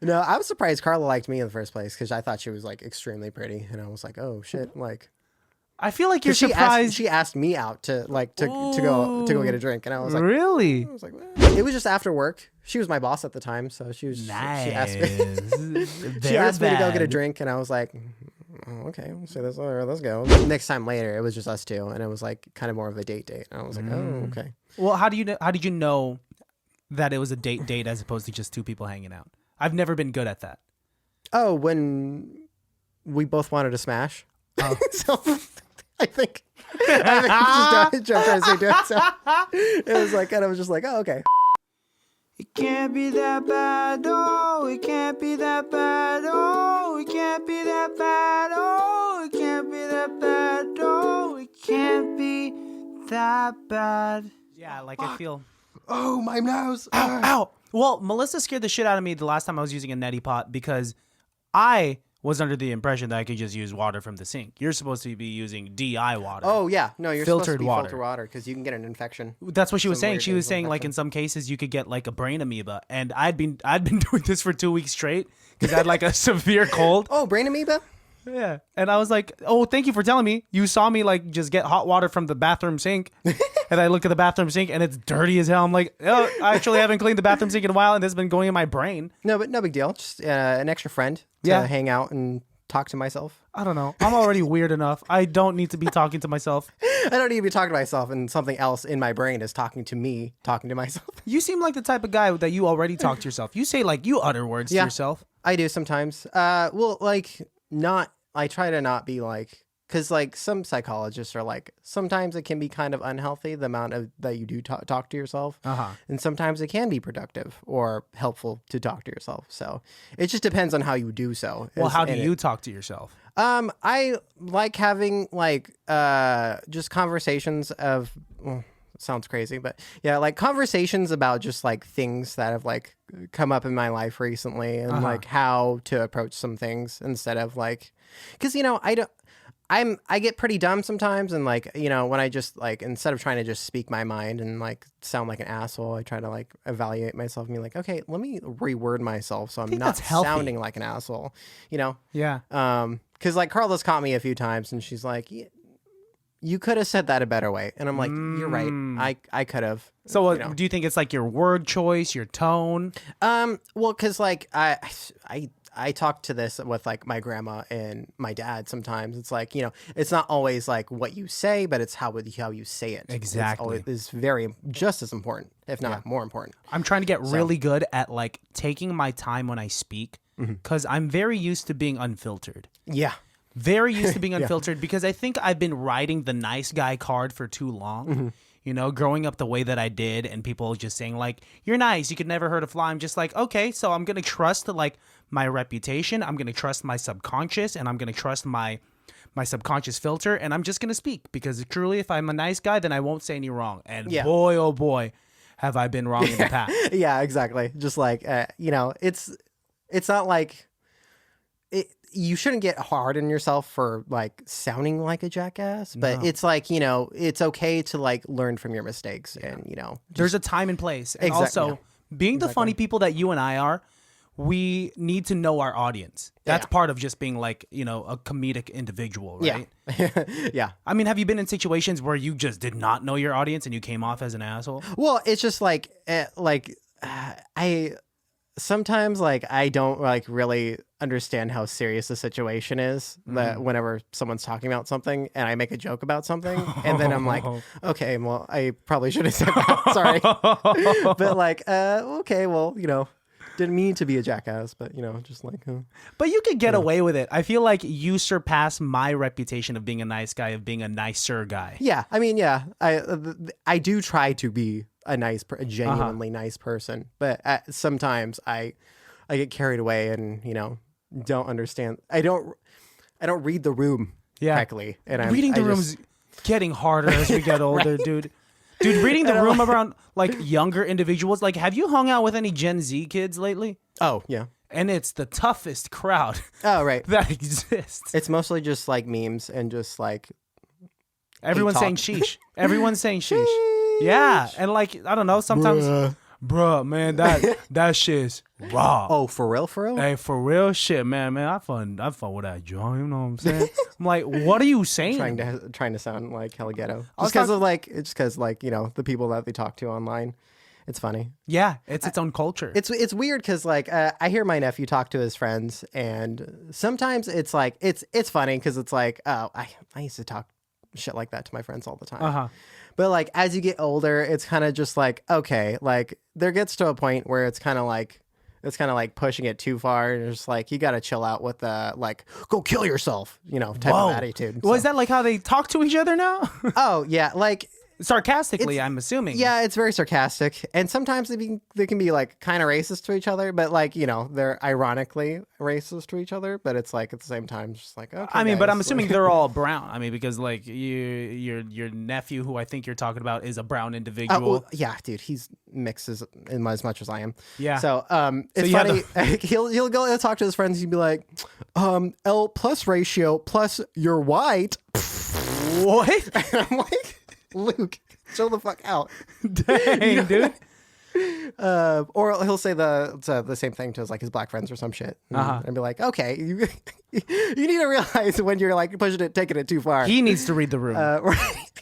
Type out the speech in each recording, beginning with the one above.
No, I was surprised Carla liked me in the first place because I thought she was like extremely pretty, and I was like, oh shit, like. I feel like you're surprised. surprised. She asked me out to go get a drink, and I was like, really? I was like, well. It was just after work. She was my boss at the time, so she was nice. She asked me. She asked me to go get a drink, and I was like, oh, okay, so let's go. Next time later, it was just us two, and it was like kind of more of a date. And I was like, oh, okay. Well, how did you know that it was a date as opposed to just two people hanging out? I've never been good at that. Oh, when we both wanted to smash. Oh. So I think we just jumped right into it. So it was like, and I was just like, oh, okay. It can't be that bad, oh, it can't be that bad, oh, it can't be that bad, oh, it can't be that bad, oh, it can't be that bad. Yeah, like I feel. Oh, my nose. Ow, ow. Well, Melissa scared the shit out of me the last time I was using a neti pot because I was under the impression that I could just use water from the sink. You're supposed to be using DI water. Oh, yeah. No, you're filtered supposed to be water. filtered water because you can get an infection. That's what she was saying. She was saying like in some cases you could get like a brain amoeba. And I'd been doing this for 2 weeks straight because I had like a severe cold. Oh, brain amoeba? Yeah. And I was like, oh, thank you for telling me. You saw me like just get hot water from the bathroom sink. And I look at the bathroom sink and it's dirty as hell. I'm like, oh, I actually haven't cleaned the bathroom sink in a while and this has been going in my brain. No, but no big deal. Just an extra friend to hang out and talk to myself. I don't know. I'm already weird enough. I don't need to be talking to myself. I don't need to be talking to myself, and something else in my brain is talking to me, talking to myself. You seem like the type of guy that you already talk to yourself. You say like you utter words to yourself. I do sometimes. Well, like not. I try to not be like, because like some psychologists are like, sometimes it can be kind of unhealthy the amount of that you do talk to yourself, and sometimes it can be productive or helpful to talk to yourself. So it just depends on how you do so. Well, how do you talk to yourself? I like having like just conversations of. Well, sounds crazy, but yeah, like conversations about just like things that have like come up in my life recently and like how to approach some things instead of like, because you know I get pretty dumb sometimes, and like, you know, when I just like, instead of trying to just speak my mind and like sound like an asshole, I try to like evaluate myself and be like, okay, let me reword myself so I'm not sounding like an asshole, you know? Yeah. Because like Carla's caught me a few times and she's like, you could have said that a better way. And I'm like, you're right. I could have. So do you think it's like your word choice, your tone? Well, because like I talk to this with like my grandma and my dad sometimes. It's like, you know, it's not always like what you say, but it's how you say it. Exactly. It's very just as important, if not more important. I'm trying to get really good at like taking my time when I speak because I'm very used to being unfiltered. Yeah. Very used to being unfiltered because I think I've been riding the nice guy card for too long. You know, growing up the way that I did and people just saying like, you're nice, you could never hurt a fly. I'm just like, okay, so I'm going to trust like my reputation. I'm going to trust my subconscious and I'm going to trust my subconscious filter. And I'm just going to speak because truly, if I'm a nice guy, then I won't say any wrong. And boy, oh boy, have I been wrong in the past. Yeah, exactly. Just like, you know, it's not like you shouldn't get hard on yourself for like sounding like a jackass, but it's like, you know, it's okay to like learn from your mistakes and, you know, there's a time and place. And also being the funny people that you and I are, we need to know our audience. That's part of just being like, you know, a comedic individual, right? Yeah. Yeah. I mean, have you been in situations where you just did not know your audience and you came off as an asshole? Well, it's just like, sometimes like I don't like really understand how serious the situation is that whenever someone's talking about something and I make a joke about something and then I'm like, okay, well, I probably should have said that. Sorry. But like, okay, well, you know, didn't mean to be a jackass, but you know, just like, but you could get away with it. I feel like you surpass my reputation of being a nice guy, of being a nicer guy. Yeah. I mean, yeah, I do try to be a genuinely nice person, but sometimes I get carried away and, you know, don't understand. I don't read the room correctly. And reading the room's getting harder as we get older, dude. Dude, reading the room around like younger individuals. Like, have you hung out with any Gen Z kids lately? Oh, yeah. And it's the toughest crowd. Oh, right. That exists. It's mostly just like memes and just like everyone's saying sheesh. Everyone's saying sheesh. Yeah, and like I don't know, sometimes bruh, man, that shit's raw. Oh, for real, for real? Hey, for real shit, man, I fun with that joint. You know what I'm saying? I'm like, what are you saying? Trying to sound like hella ghetto. Just because the people that they talk to online. It's funny. Yeah, it's its own culture. It's weird because I hear my nephew talk to his friends, and sometimes it's like it's funny because it's like, oh, I used to talk shit like that to my friends all the time. But like as you get older, it's kind of just like, okay, like there gets to a point where it's kind of like pushing it too far, and it's like you got to chill out with the like go kill yourself, type of attitude. Well, is that like how they talk to each other now? Oh yeah, like. Sarcastically, I'm assuming. Yeah, it's very sarcastic, and sometimes they can be like kind of racist to each other, but like they're ironically racist to each other. But it's like at the same time, just like okay. I mean, guys, but I'm assuming they're all brown. I mean, because like your nephew, who I think you're talking about, is a brown individual. Well, yeah, dude, he's mixes as much as I am. Yeah. So it's funny. He'll go and talk to his friends. He'd be like, L plus ratio plus you're white. What? And I'm like. Luke, chill the fuck out. Dang, dude. Or he'll say the same thing to his black friends or some shit, and be like, "Okay, you need to realize when you're like taking it too far." He needs to read the room,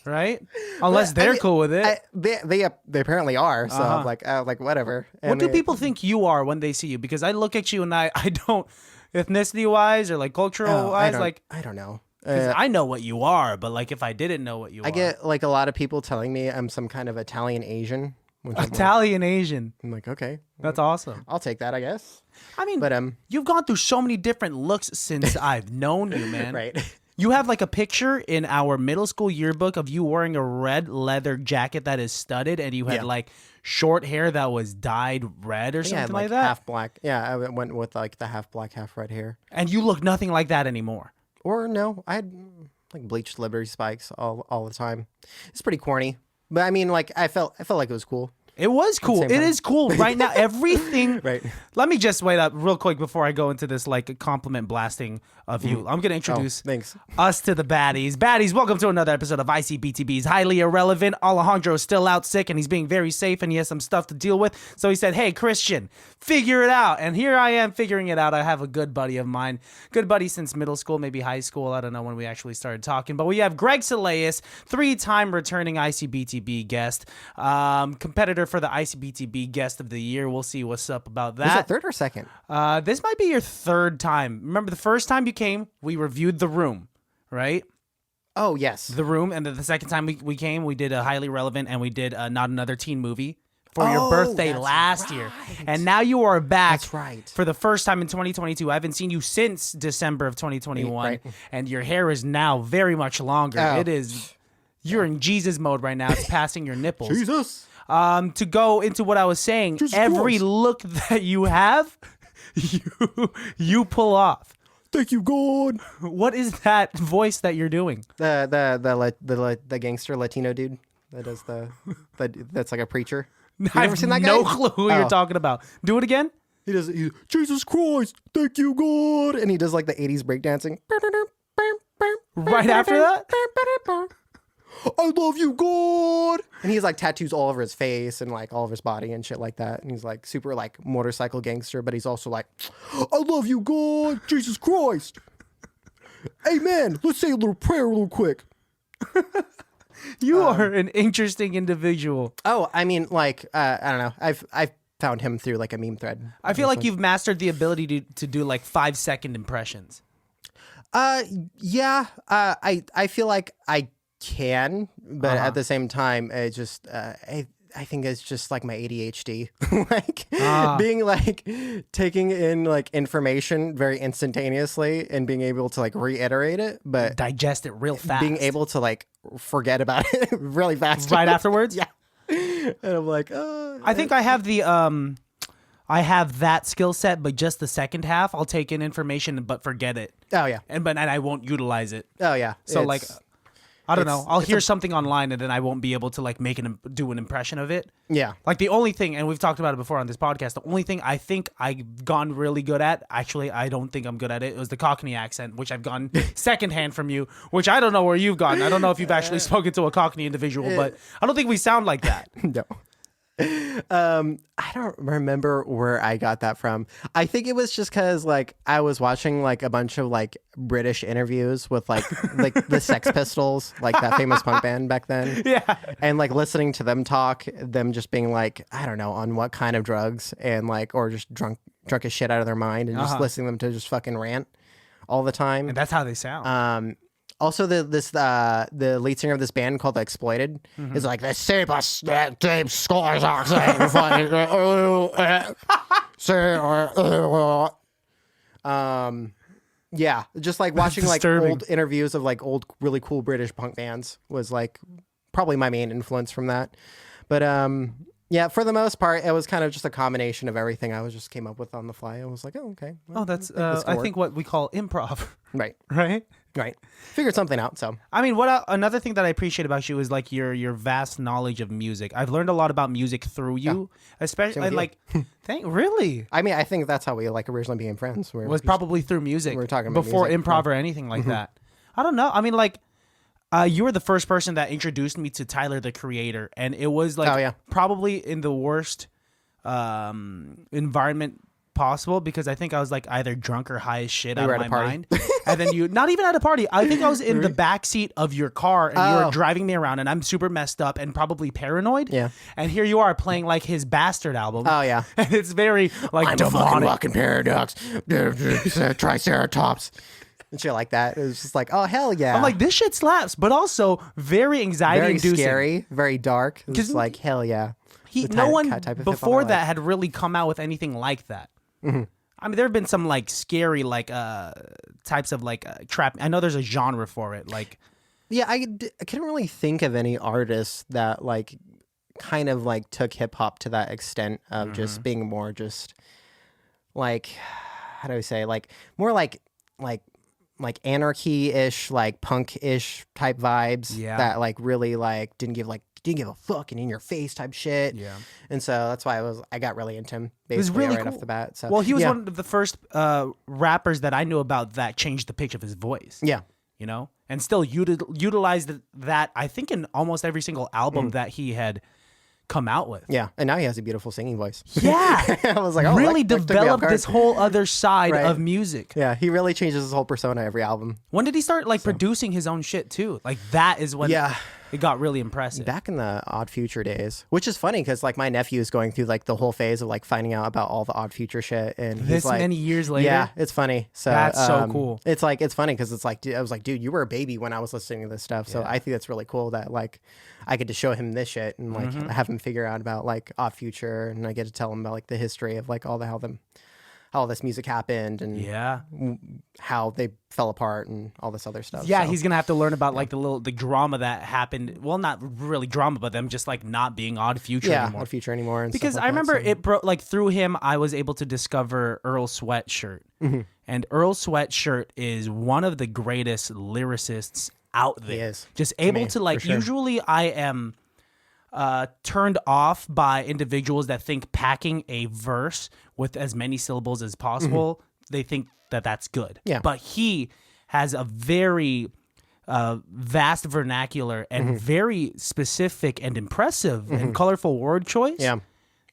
right? Unless they're cool with it. They apparently are. So I'm like whatever. What do people think you are when they see you? Because I look at you and I don't, ethnicity wise or like cultural wise, I don't know. I know what you are, but like if I didn't know what you are. I get like a lot of people telling me I'm some kind of Italian Asian. Italian Asian. I'm like, okay. That's awesome. I'll take that, I guess. I mean, but you've gone through so many different looks since I've known you, man. Right. You have like a picture in our middle school yearbook of you wearing a red leather jacket that is studded, and you had like short hair that was dyed red or something like that. Half black. Yeah, I went with like the half black, half red hair. And you look nothing like that anymore. Or no, I had like bleached Liberty spikes all the time. It's pretty corny, but I mean, like I felt like it was cool. It was cool. It is cool right now. Everything. Right. Let me just wait up real quick before I go into this like compliment blasting of you. I'm going to introduce us to the baddies. Baddies, welcome to another episode of ICBTB's Highly Irrelevant. Alejandro is still out sick and he's being very safe and he has some stuff to deal with. So he said, hey, Christian, figure it out. And here I am figuring it out. I have a good buddy of mine. Good buddy since middle school, maybe high school. I don't know when we actually started talking. But we have Greg Salais, 3-time returning ICBTB guest, competitor for the ICBTB Guest of the Year. We'll see what's up about that. Was that third or second? This might be your third time. Remember the first time you came, we reviewed The Room, right? Oh, yes. The Room. And then the second time we came, we did a Highly Relevant and we did Not Another Teen Movie for your birthday last year. And now you are back for the first time in 2022. I haven't seen you since December of 2021. And your hair is now very much longer. It is... You're in Jesus mode right now. It's passing your nipples. Jesus. To go into what I was saying, every look that you have, you pull off. Thank you, God. What is that voice that you're doing? The gangster Latino dude that does that's like a preacher. You I ever have seen that guy? no clue who you're talking about. Do it again. He does. Jesus Christ, thank you, God, and he does like the 80s breakdancing. Right after that. I love you, God. And he's like tattoos all over his face and like all of his body and shit like that. And he's like super like motorcycle gangster, but he's also like, I love you, God. Jesus Christ. Amen. Let's say a little prayer real quick. You are an interesting individual. Oh, I mean, like, I don't know. I've found him through like a meme thread. I feel like you've mastered the ability to do like 5-second impressions. Yeah. I feel like I can, but at the same time, it just I think it's just like my ADHD, like being like taking in like information very instantaneously and being able to like reiterate it, but digest it real fast. Being able to like forget about it really fast right afterwards. Yeah, and I'm like, I think I have the I have that skill set, but just the second half, I'll take in information but forget it. Oh yeah, and I won't utilize it. Oh yeah, so like. I don't know. I'll hear something online and then I won't be able to like do an impression of it. Yeah. Like the only thing, and we've talked about it before on this podcast, the only thing I think I've gone really good at, actually, I don't think I'm good at it, it was the Cockney accent, which I've gone secondhand from you, which I don't know where you've gone. I don't know if you've actually spoken to a Cockney individual, but I don't think we sound like that. No. I don't remember where I got that from. I think it was just because like I was watching like a bunch of like British interviews with like the Sex Pistols, like that famous punk band back then. Yeah. And like listening to them talk, them just being like, I don't know, on what kind of drugs and like, or just drunk as shit out of their mind and just listening to them to just fucking rant all the time. And that's how they sound. Also, the lead singer of this band called The Exploited is like the same scores yeah, just like watching like old interviews of like old really cool British punk bands was like probably my main influence from that. But yeah, for the most part, it was kind of just a combination of everything I was just came up with on the fly. I was like, oh, okay. Well, that's I think what we call improv. Right. Right. Figured something out. So I mean, another thing that I appreciate about you is like your vast knowledge of music. I've learned a lot about music through you, especially and like. Really? I mean, I think that's how we like originally became friends. It was probably through music. We were talking about before music. improv or anything like that. I don't know. I mean, like. You were the first person that introduced me to Tyler, the Creator, and it was like probably in the worst environment possible because I think I was like either drunk or high as shit out of my mind. And then you, not even at a party, I think I was in the backseat of your car and you were driving me around and I'm super messed up and probably paranoid. Yeah. And here you are playing like his Bastard album. Oh, yeah. And it's very like I'm demonic. a fucking walking paradox. Triceratops. And shit like that. It was just like, oh, hell yeah. I'm like, this shit slaps, but also very anxiety-inducing. Very scary, very dark. It's like, hell yeah. No one before that had really come out with anything like that. Mm-hmm. I mean, there have been some like scary like types of like trap. I know there's a genre for it. Like, yeah, I couldn't really think of any artists that like kind of like took hip hop to that extent of just being more just like, how do I say, like more like anarchy-ish, like punk-ish type vibes that like really like didn't give a fuck and in your face type shit. Yeah. And so that's why I got really into him basically really right cool. off the bat. So well, he was one of the first rappers that I knew about that changed the pitch of his voice. Yeah. You know? And still utilized that I think in almost every single album that he had come out with. Yeah. And now he has a beautiful singing voice. Yeah. I was like, oh, really developed this whole other side of music. Yeah. He really changes his whole persona every album. When did he start like producing his own shit too? Like that is when it got really impressive. Back in the Odd Future days, which is funny because like my nephew is going through like the whole phase of like finding out about all the Odd Future shit, and he's like, many years later. Yeah, it's funny. So that's so cool. It's like it's funny because it's like I was like, dude, you were a baby when I was listening to this stuff. So I think that's really cool that like I get to show him this shit and like have him figure out about like Odd Future, and I get to tell him about like the history of like how all this music happened and how they fell apart and all this other stuff. Yeah, so he's gonna have to learn about like the drama that happened. Well, not really drama, but them just like not being Odd Future anymore. Odd Future anymore. And because stuff like I remember that, it broke like through him. I was able to discover Earl Sweatshirt, and Earl Sweatshirt is one of the greatest lyricists out there. He is. Just able to like. Usually, I am. Turned off by individuals that think packing a verse with as many syllables as possible, they think that that's good. Yeah. But he has a very vast vernacular and very specific and impressive and colorful word choice. Yeah.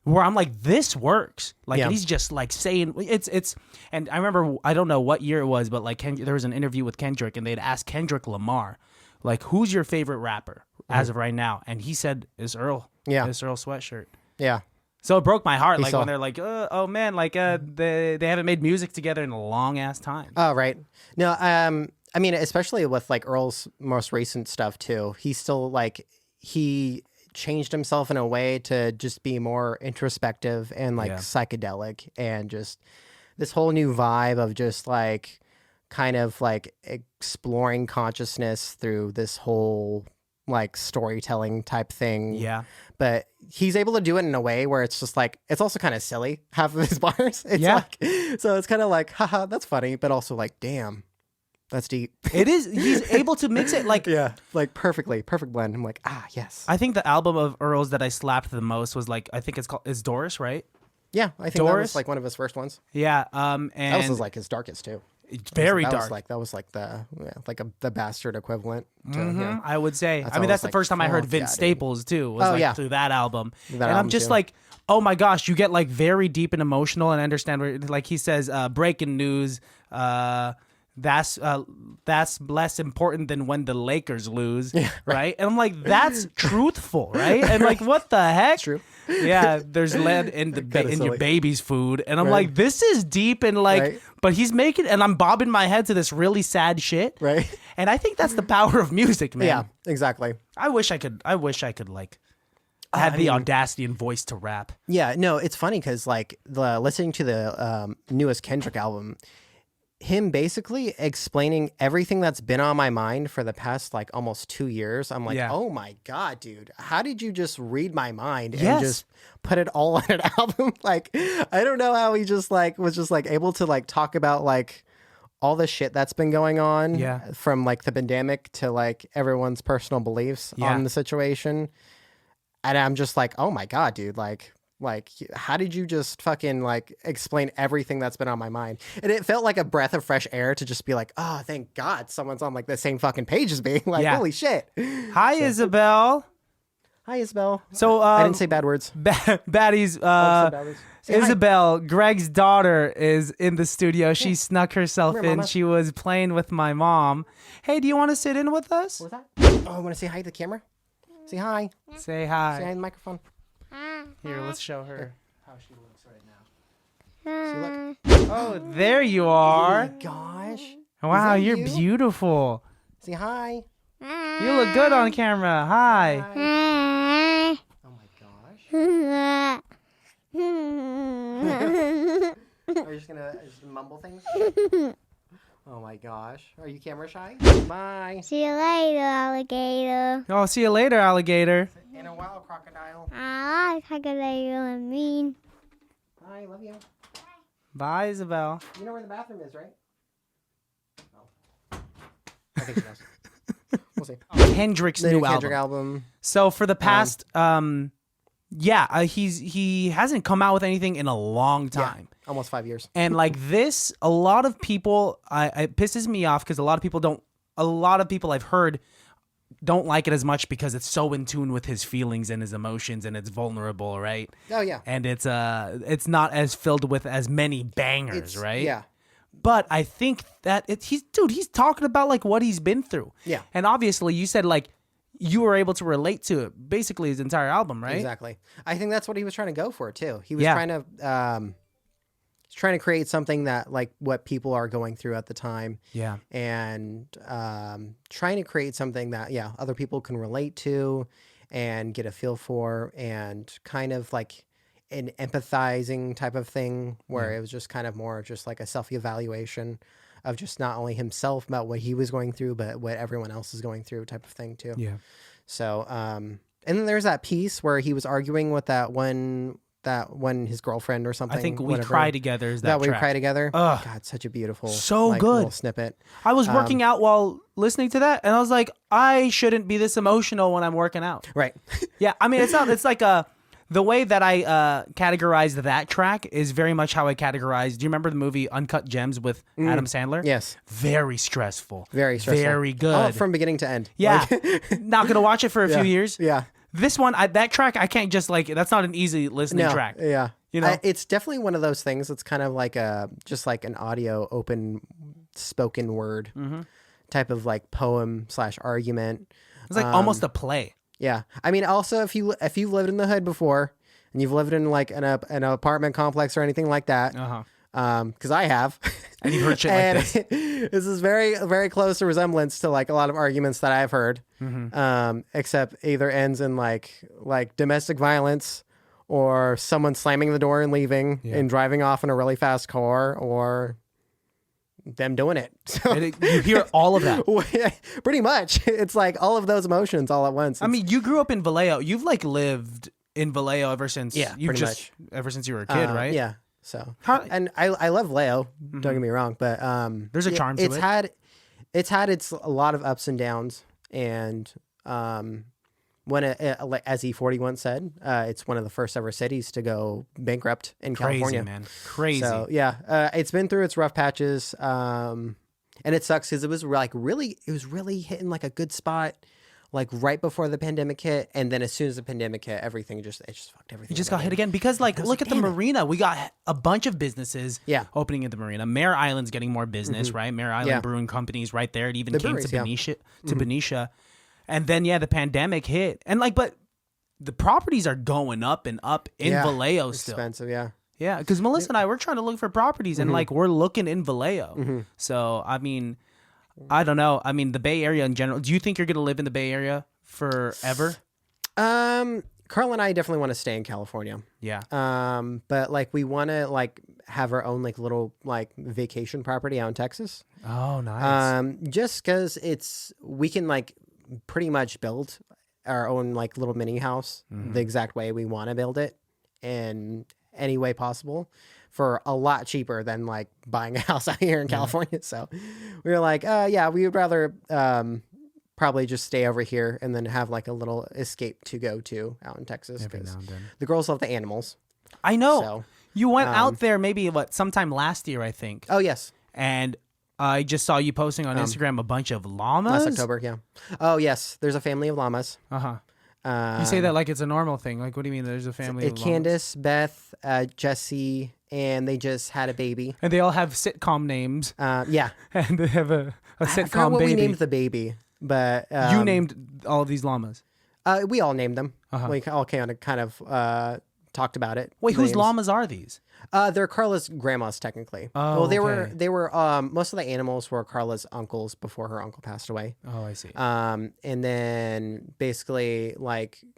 Where I'm like, this works. Like he's just like saying it's. And I remember, I don't know what year it was, but like there was an interview with Kendrick, and they'd asked Kendrick Lamar, like, who's your favorite rapper as of right now? And he said, it's Earl. Yeah. It's Earl Sweatshirt. Yeah. So it broke my heart, like when they're like, oh man, like they haven't made music together in a long ass time. Oh, right. No, I mean, especially with like Earl's most recent stuff too. He's still like, he changed himself in a way to just be more introspective and like psychedelic, and just this whole new vibe of just like kind of like exploring consciousness through this whole like storytelling type thing. Yeah. But he's able to do it in a way where it's just like, it's also kind of silly, half of his bars. It's like, so it's kind of like, haha, that's funny, but also like, damn, that's deep. It is. He's able to mix it like, like perfect blend. I'm like, yes. I think the album of Earl's that I slapped the most was like, I think it's Doris, right? Yeah, I think that was like one of his first ones. Yeah, and that was like his darkest too. It's very dark. That was like the the bastard equivalent. To, Mm-hmm. I would say. That's I mean, almost that's the like, first time I heard fuck Vince yeah, dude. Staples too. Was through that album, and I'm just too. like, oh my gosh, you get like very deep and emotional, and understand where, like he says, breaking news. That's less important than when the Lakers lose, right? And I'm like, that's truthful, right? And like, what the heck? True. Yeah, there's lead in in your baby's food, and I'm Right. like, this is deep and like, Right. but he's making, and I'm bobbing my head to this really sad shit, Right. And I think that's the power of music, man. Yeah, exactly. I wish I could like have the audacity and voice to rap. Yeah, no, it's funny because like listening to the newest Kendrick album, him basically explaining everything that's been on my mind for the past like almost 2 years. I'm like, oh my God, dude, how did you just read my mind and just put it all on an album? Like, I don't know how he just like was just like able to like talk about like all the shit that's been going on from like the pandemic to like everyone's personal beliefs on the situation. And I'm just like, oh my God, dude, like, how did you just fucking like explain everything that's been on my mind? And it felt like a breath of fresh air to just be like, oh, thank God someone's on like the same fucking page as me. Like, holy shit. Hi, Isabel. Hi, Isabel. So I didn't say bad words. Baddies. Isabel, Greg's daughter, is in the studio. She snuck herself in. Mama. She was playing with my mom. Hey, do you want to sit in with us? What was that? Oh, I want to say hi to the camera. Say hi. Say hi. Say hi to the microphone. Here, let's show her how she looks right now. See, look. Oh, there you are. Oh my gosh. Wow, that you're you? beautiful. Say hi. You look good on camera. Hi. Oh my gosh. Are you just gonna mumble things? Oh my gosh. Are you camera shy? Bye. See you later, alligator. Oh, see you later, alligator. In a wild crocodile. I like crocodile and mean. Hi, love you. Bye, Isabel. You know where the bathroom is, right? No. I think she does. We'll see. Kendrick's The new Kendrick album. album. So for the past, he hasn't come out with anything in a long time. Yeah, almost 5 years. And like this, a lot of people, it pisses me off because a lot of people I've heard don't like it as much because it's so in tune with his feelings and his emotions, and it's vulnerable, right? Oh yeah. And it's not as filled with as many bangers, right? Yeah. But I think that he's talking about like what he's been through. Yeah. And obviously you said like you were able to relate to it, basically his entire album, right? Exactly. I think that's what he was trying to go for too. He was trying to create something that like what people are going through at the time. Yeah. And trying to create something that other people can relate to and get a feel for, and kind of like an empathizing type of thing where it was just kind of more just like a self-evaluation of just not only himself about what he was going through, but what everyone else is going through type of thing too. Yeah. So, and then there's that piece where he was arguing with that one his girlfriend or something. I think We Cry Together is that We track. Cry Together. Ugh. God, such a beautiful, So like, good little snippet. I was working out while listening to that, and I was like, I shouldn't be this emotional when I'm working out. Right. Yeah, I mean, it's like the way that I categorized that track is very much how I categorized. Do you remember the movie Uncut Gems with Adam Sandler? Yes. Very stressful. Very stressful. Very good. Oh, from beginning to end. Yeah. Like, Not going to watch it for a few years. yeah. This one, that track, I can't just like, that's not an easy listening track. Yeah. You know? It's definitely one of those things. It's kind of like just like an audio open spoken word type of like poem / argument. It's like almost a play. Yeah. I mean, also if you've lived in the hood before and you've lived in like an apartment complex or anything like that, because I have, and you've heard shit like this. This is very, very close to resemblance to like a lot of arguments that I've heard, except either ends in like domestic violence or someone slamming the door and leaving and driving off in a really fast car, or them doing it. So You hear all of that. pretty much. It's like all of those emotions all at once. I mean, you grew up in Vallejo. You've like lived in Vallejo ever since much. ever since you were a kid, right? Yeah. So and I love Leo. Don't get me wrong, but there's a charm to it. It's had a lot of ups and downs, and like as E40 once said, it's one of the first ever cities to go bankrupt in California. Man. Crazy. So yeah, it's been through its rough patches, and it sucks because it was really hitting like a good spot, like right before the pandemic hit, and then as soon as the pandemic hit, it just fucked everything. You just got hit again because look at the marina. We got a bunch of businesses opening at the marina. Mare Island's getting more business, right? Mare Island Brewing Company's right there. It even came to Benicia. And then the pandemic hit. And but the properties are going up and up in Vallejo still. Expensive, Yeah, because Melissa and I, we're trying to look for properties and we're looking in Vallejo. So, I mean, I don't know. I mean, the Bay Area in general. Do you think you're going to live in the Bay Area forever? Carl and I definitely want to stay in California. Yeah. But we want to have our own little vacation property out in Texas. Oh, nice. Just because we can pretty much build our own little mini house the exact way we want to build it in any way possible for a lot cheaper than buying a house out here in California. So we were we would rather probably just stay over here and then have a little escape to go to out in Texas because the girls love the animals. I know. So, you went out there maybe sometime last year, I think. Oh yes. And I just saw you posting on Instagram a bunch of llamas. Last October, yeah. Oh yes, there's a family of llamas. You say that like it's a normal thing. What do you mean there's a family of llamas? Candace, Beth, Jesse, and they just had a baby. And they all have sitcom names. Yeah. And they have a I sitcom forgot what baby. we named the baby, but you named all of these llamas. We all named them. We all kind of talked about it. Wait, whose llamas are these? They're Carla's grandmas, technically. Oh, well, they were most of the animals were Carla's uncles before her uncle passed away. Oh, I see. And then basically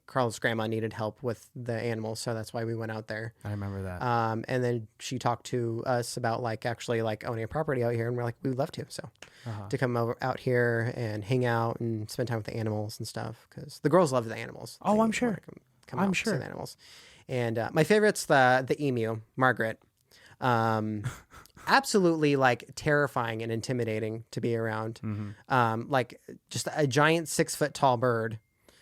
Carla's grandma needed help with the animals, so that's why we went out there. I remember that. And then she talked to us about actually owning a property out here, and we're like, we would love to. So to come over out here and hang out and spend time with the animals and stuff, because the girls love the animals. Oh, I'm sure. Come out and see the animals. And my favorite's the emu, Margaret. Absolutely terrifying and intimidating to be around. Just a giant 6 foot tall bird.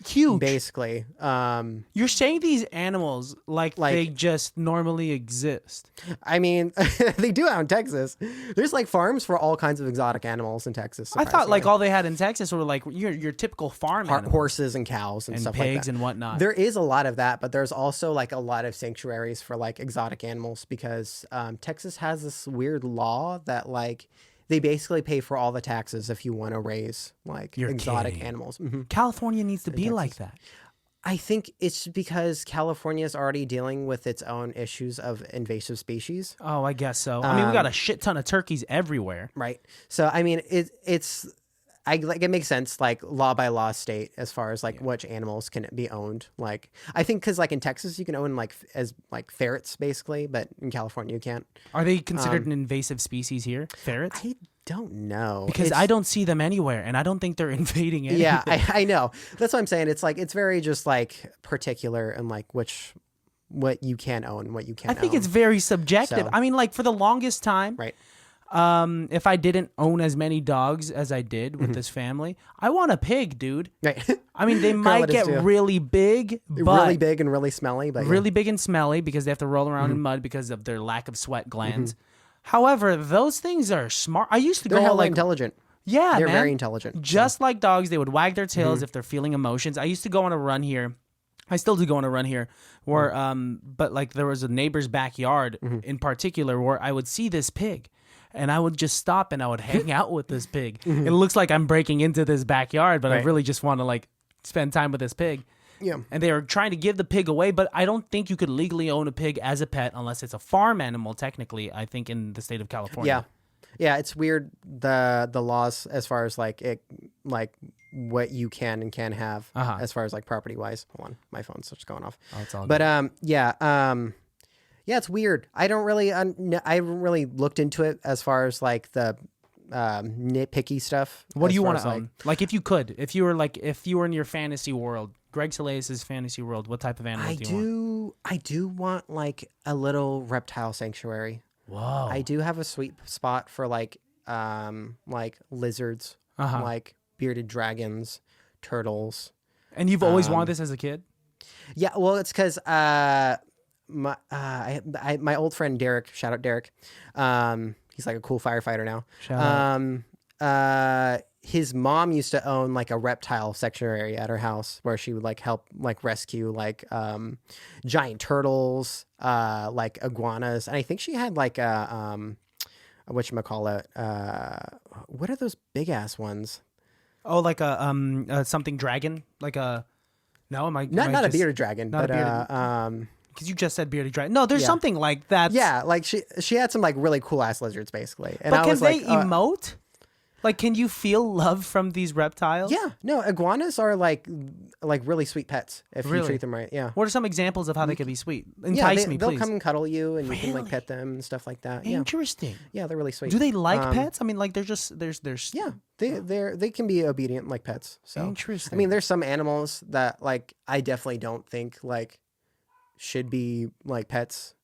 Huge. Basically. You're saying these animals like they just normally exist. I mean, they do out in Texas. There's farms for all kinds of exotic animals in Texas. I thought all they had in Texas were your typical farm animals. Horses and cows and stuff like that. Pigs and whatnot. There is a lot of that, but there's also a lot of sanctuaries for exotic animals because Texas has this weird law that they basically pay for all the taxes if you want to raise exotic animals. California needs to be like that. I think it's because California is already dealing with its own issues of invasive species. Oh, I guess so. I mean, we got a shit ton of turkeys everywhere. Right. So, I mean, it makes sense, law by law state as far as which animals can be owned. I think because in Texas you can own as ferrets basically, but in California you can't. Are they considered an invasive species here? Ferrets? I don't know because I don't see them anywhere, and I don't think they're invading anything. Yeah, I know. That's what I'm saying. It's it's very just particular and what you can own, what you can't. I think own. it's very subjective. So, I mean, for the longest time, right. If I didn't own as many dogs as I did with this family, I want a pig, dude. Right. I mean, they might get really big, but really big and really smelly, but really big and smelly because they have to roll around in mud because of their lack of sweat glands. However, those things are smart. I used to they're go intelligent. Yeah, they're man. very intelligent. Just like dogs, they would wag their tails if they're feeling emotions. I used to go on a run here. I still do go on a run here where, but there was a neighbor's backyard in particular where I would see this pig. And I would just stop and I would hang out with this pig. It looks like I'm breaking into this backyard, but I really just want to spend time with this pig. Yeah. And they were trying to give the pig away, but I don't think you could legally own a pig as a pet unless it's a farm animal, technically, I think, in the state of California. Yeah, it's weird the laws as far as what you can and can't have as far as property wise. Hold on, my phone's just going off. Oh, it's all but good. yeah, it's weird. I don't really I haven't really looked into it as far as the nitpicky stuff. What do you want to own? If you could, if you were in your fantasy world, Greg Salais' fantasy world, what type of animal do you want? I do want a little reptile sanctuary. Whoa. I do have a sweet spot for lizards, bearded dragons, turtles. And you've always wanted this as a kid? Yeah, well, it's because my old friend Derek, shout out Derek, he's like a cool firefighter now. Shout out. His mom used to own like a reptile sanctuary at her house where she would like help like rescue like giant turtles, like iguanas, and I think she had like a whatchamacallit, what are those big ass ones? Oh, like a something dragon, like a no, am I not a bearded dragon, not but a bearded, because you just said bearded dragon. No, there's something like that. Yeah, like she had some like really cool ass lizards basically. And but I can was they like, emote? Like, can you feel love from these reptiles? Yeah, no, iguanas are like really sweet pets if you Really? treat them right. Yeah. What are some examples of how they could be sweet? Yeah, Entice me, they'll please. come and cuddle you, and you can Really? like pet them and stuff like that. Yeah, Interesting. yeah, they're really sweet. Do they like pets? I mean, like they're just there's Yeah, they can be obedient like pets. So Interesting. I mean, there's some animals that like I definitely don't think like should be like pets.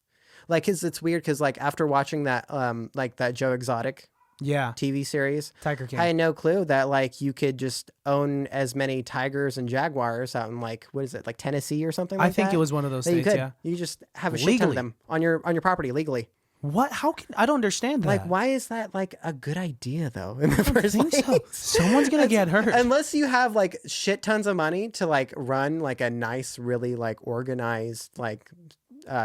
Like, 'cause it's weird because like after watching that like that Joe Exotic yeah, TV series, Tiger King. I had no clue that like you could just own as many tigers and jaguars out in like what is it, like Tennessee or something like that. I think it was one of those that you states. could. Yeah. You just have a shit ton Legally. of them on your property legally. What? How can I don't understand that? Like, why is that like a good idea though in the first think place? so. Someone's gonna get hurt. Unless you have like shit tons of money to like run like a nice, really like organized like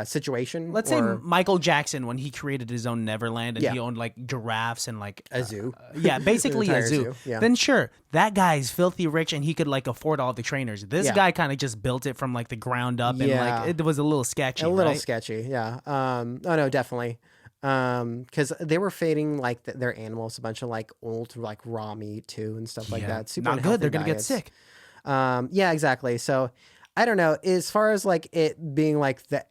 situation. Let's say Michael Jackson when he created his own Neverland and he owned like giraffes and like a zoo. yeah, basically a entire zoo. zoo, yeah. Then sure, that guy's filthy rich and he could like afford all the trainers. This Yeah. guy kind of just built it from like the ground up and Yeah. like it was a little sketchy. A little right? sketchy, yeah. Oh no, definitely. Because they were feeding like their animals a bunch of like old like raw meat too and stuff like Yeah. that. Super Not good. unhealthy They're gonna diets. get sick. Yeah, exactly. So I don't know. As far as like it being like the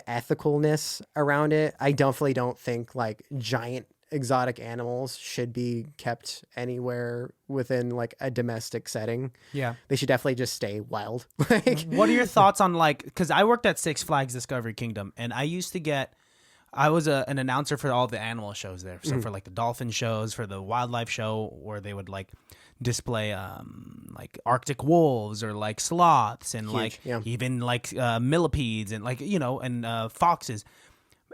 ethicalness around it, I definitely don't think like giant exotic animals should be kept anywhere within like a domestic setting. Yeah. They should definitely just stay wild. Like, What are your thoughts on like? Because I worked at Six Flags Discovery Kingdom, and I used to get. I was an announcer for all the animal shows there. So for like the dolphin shows, for the wildlife show, where they would like display like Arctic wolves or like sloths and like yeah. even like millipedes and like and foxes.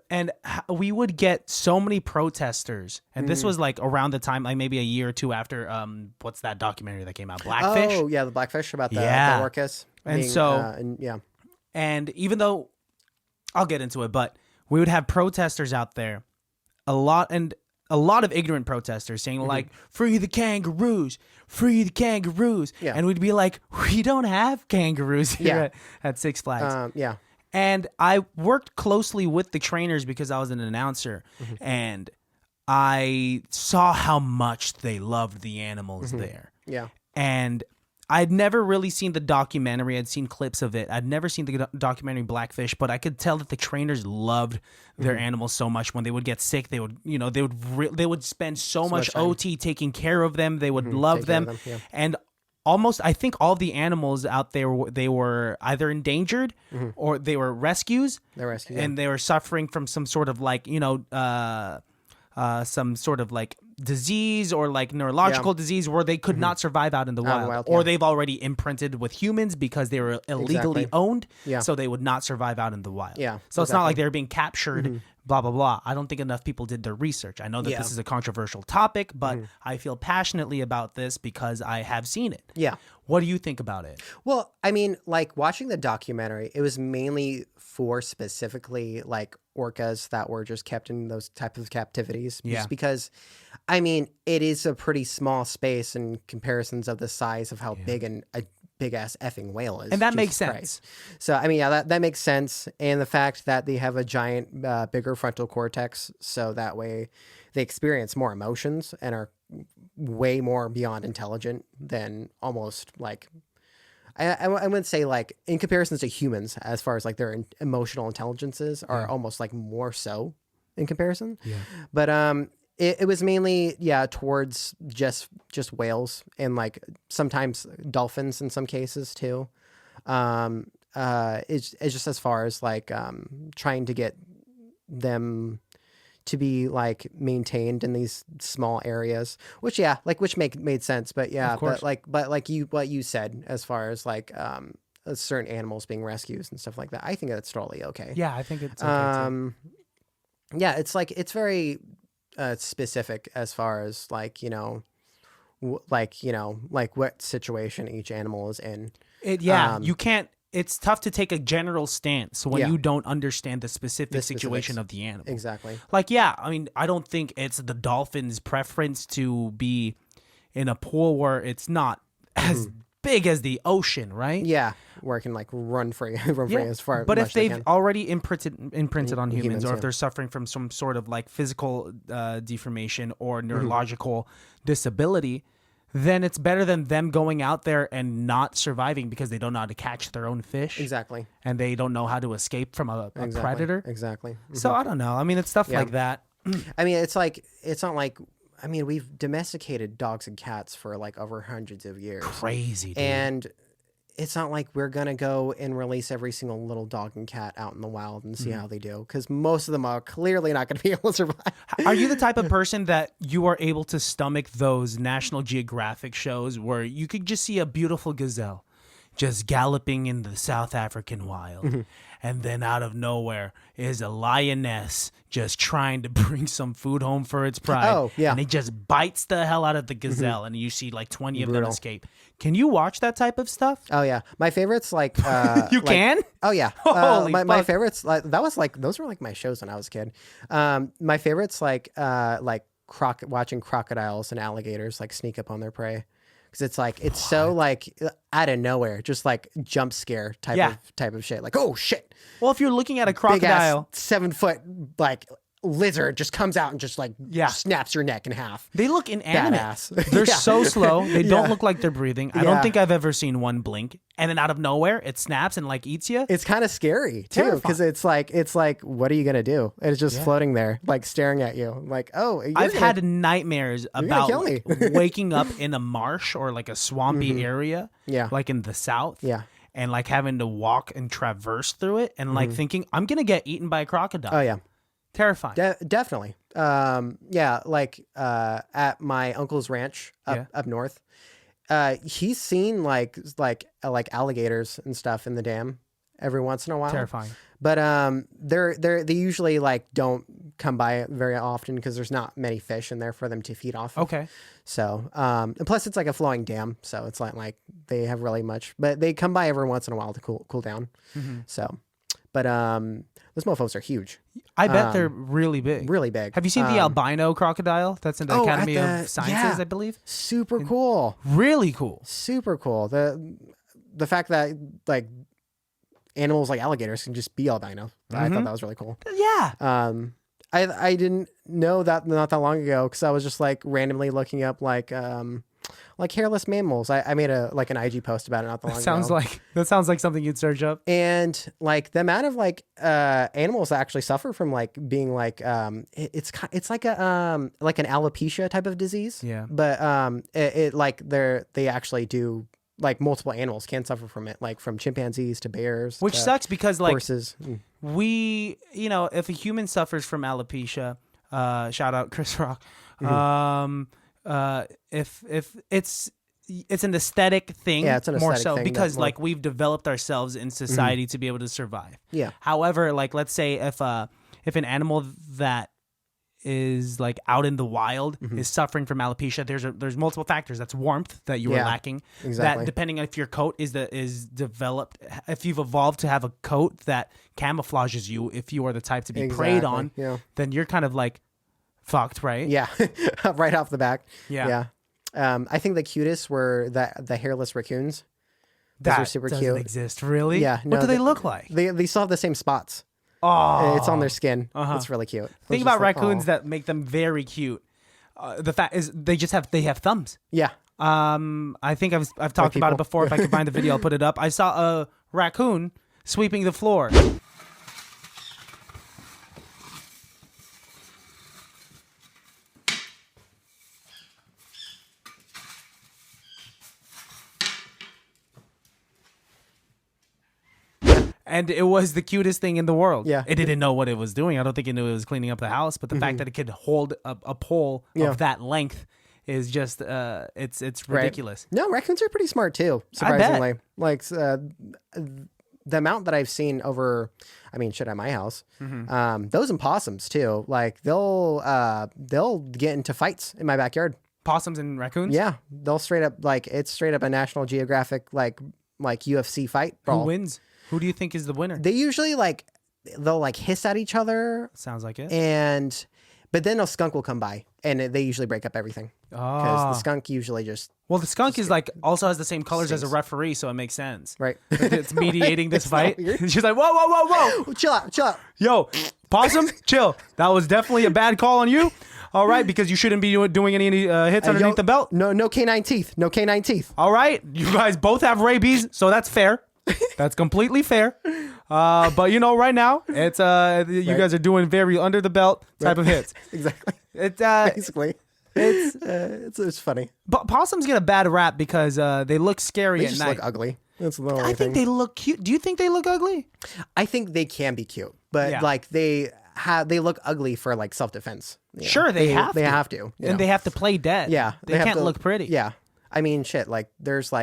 And we would get so many protesters, and this was like around the time, like maybe a year or two after what's that documentary that came out, Blackfish? Oh yeah, the blackfish about the orcas. And being, so yeah. And even though I'll get into it, but we would have protesters out there, a lot of ignorant protesters saying like, free the kangaroos, free the kangaroos. Yeah. And we'd be like, we don't have kangaroos here at Six Flags. Yeah. And I worked closely with the trainers because I was an announcer, and I saw how much they loved the animals there. Yeah. And I'd never really seen the documentary. I'd seen clips of it. I'd never seen the documentary Blackfish, but I could tell that the trainers loved their animals so much. When they would get sick, they would, they would spend so much time. OT taking care of them. They would love Take care of them. them, yeah. And almost, I think all the animals out there, they were either endangered or they were rescues. They're rescues, And they were suffering from some sort of like, some sort of like disease or like neurological disease where they could not survive out in the wild, or they've already imprinted with humans because they were illegally owned. Yeah. So they would not survive out in the wild. Yeah, So it's not like they were being captured, blah, blah, blah. I don't think enough people did their research. I know that this is a controversial topic, but I feel passionately about this because I have seen it. Yeah. What do you think about it? Well, I mean, like watching the documentary, it was mainly for specifically like orcas that were just kept in those type of captivities. Yeah. Just because, I mean, it is a pretty small space in comparisons of the size of how big a big ass effing whale is. And that Jesus makes sense. Christ. So, I mean, yeah, that makes sense. And the fact that they have a giant, bigger frontal cortex, so that way they experience more emotions and are way more beyond intelligent than almost like I would say like in comparisons to humans, as far as like their emotional intelligences are almost like more so in comparison. Yeah. But it was mainly towards just whales and like sometimes dolphins in some cases too. It's just as far as like trying to get them to be like maintained in these small areas, which made sense. But yeah, but like what you said as far as like certain animals being rescued and stuff like that, I think that's totally okay. Yeah, I think it's okay too. Yeah, it's like it's very specific as far as like like what situation each animal is in. You can't. It's tough to take a general stance when you don't understand the specific situation of the animal. Exactly. Like, yeah, I mean, I don't think it's the dolphin's preference to be in a pool where it's not as big as the ocean, right? Yeah, where it can like run free as far. But much if they've they can. already imprinted on humans, or if yeah. they're suffering from some sort of like physical deformation or neurological disability, then it's better than them going out there and not surviving because they don't know how to catch their own fish. Exactly. And they don't know how to escape from a predator. Exactly. Mm-hmm. So I don't know. I mean, it's stuff like that. I mean, it's not like, I mean, we've domesticated dogs and cats for like over hundreds of years. Crazy, dude. And it's not like we're going to go and release every single little dog and cat out in the wild and see how they do. Because most of them are clearly not going to be able to survive. Are you the type of person that you are able to stomach those National Geographic shows where you could just see a beautiful gazelle just galloping in the South African wild, and then out of nowhere is a lioness just trying to bring some food home for its pride. Oh, yeah. And it just bites the hell out of the gazelle, and you see like 20 of them escape. Can you watch that type of stuff? Oh yeah, my favorites like You can? Oh yeah, Holy my fuck. favorites those were like my shows when I was a kid. My favorites like watching crocodiles and alligators like sneak up on their prey. Because it's like it's so like out of nowhere, just like jump scare type of shit. Like, oh shit! Well, if you're looking at a Big crocodile, ass 7-foot like lizard just comes out and just like snaps your neck in half. they look inanimate. Badass. They're Yeah. so slow. They don't Yeah. look like they're breathing. I don't think I've ever seen one blink. And then out of nowhere, it snaps and like eats you. It's kind of scary too, because it's like, what are you gonna do? It's just floating there, like staring at you. Like, oh, I've had nightmares about kill me. like, waking up in a marsh or like a swampy area, like in the south, and like having to walk and traverse through it, and like thinking I'm gonna get eaten by a crocodile. Oh yeah. Terrifying. Definitely. Like at my uncle's ranch up north, he's seen like alligators and stuff in the dam every once in a while. Terrifying. But they usually like don't come by very often because there's not many fish in there for them to feed off of. Okay. So and plus it's like a flowing dam, so it's like they have really much, but they come by every once in a while to cool down. So, but those mofos are huge. I bet they're really big. Really big. Have you seen the albino crocodile? That's in the Academy at of Sciences, I believe. Super cool. Really cool. Super cool. The fact that like animals like alligators can just be albino. I thought that was really cool. Yeah. I didn't know that not that long ago because I was just like randomly looking up like hairless mammals. I made an IG post about it not that long ago. That sounds like something you'd search up. And like the amount of like animals that actually suffer from like being like it's like a like an alopecia type of disease. Yeah. But it like they actually do, like multiple animals can suffer from it, like from chimpanzees to bears, which to sucks because like horses. we, if a human suffers from alopecia, shout out Chris Rock. If it's an aesthetic thing, Yeah, it's an more aesthetic so thing because that's more- like we've developed ourselves in society to be able to survive. Yeah. However, like let's say if an animal that is like out in the wild is suffering from alopecia, there's multiple factors. That's warmth that you are lacking. Exactly. That depending on if your coat is developed, if you've evolved to have a coat that camouflages you, if you are the type to be preyed on, then you're kind of like fucked, right? Yeah. Right off the back. Yeah. I think the cutest were the hairless raccoons. Those are super doesn't cute. exist, really? Yeah. What do they look like? They still have the same spots. Oh, It's on their skin. It's really cute. Think about raccoons that make them very cute. The fact is, they have thumbs. Yeah. I think I've talked about it before. If I can find the video, I'll put it up. I saw a raccoon sweeping the floor. And it was the cutest thing in the world. Yeah. It didn't know what it was doing. I don't think it knew it was cleaning up the house, but the fact that it could hold a pole of that length is just it's ridiculous. Right. No, raccoons are pretty smart too, surprisingly. Like the amount that I've seen over, I mean, shit at my house, those and possums too. Like they'll get into fights in my backyard. Possums and raccoons? Yeah, they'll straight up it's straight up a National Geographic like UFC fight brawl. Who wins? Who do you think is the winner? They usually they'll hiss at each other. Sounds like it. But then a skunk will come by and they usually break up everything because the skunk usually just. Well, the skunk is also has the same colors as a referee, so it makes sense. Right. It's mediating this fight. She's like, whoa. Chill out. Yo, possum, chill. That was definitely a bad call on you. All right, because you shouldn't be doing any hits underneath the belt. No canine teeth. No canine teeth. All right, you guys both have rabies, so that's fair. That's completely fair. But right now it's you guys are doing very under the belt type of hits. Exactly. It's basically it's funny. But possums get a bad rap because they look scary They at just night. look ugly. That's the only I think thing. they look cute. Do you think they look ugly? I think they can be cute, but they look ugly for self-defense. Sure, they have to. They have to. And they have to play dead. Yeah. They can't look pretty. Yeah. I mean, shit, there's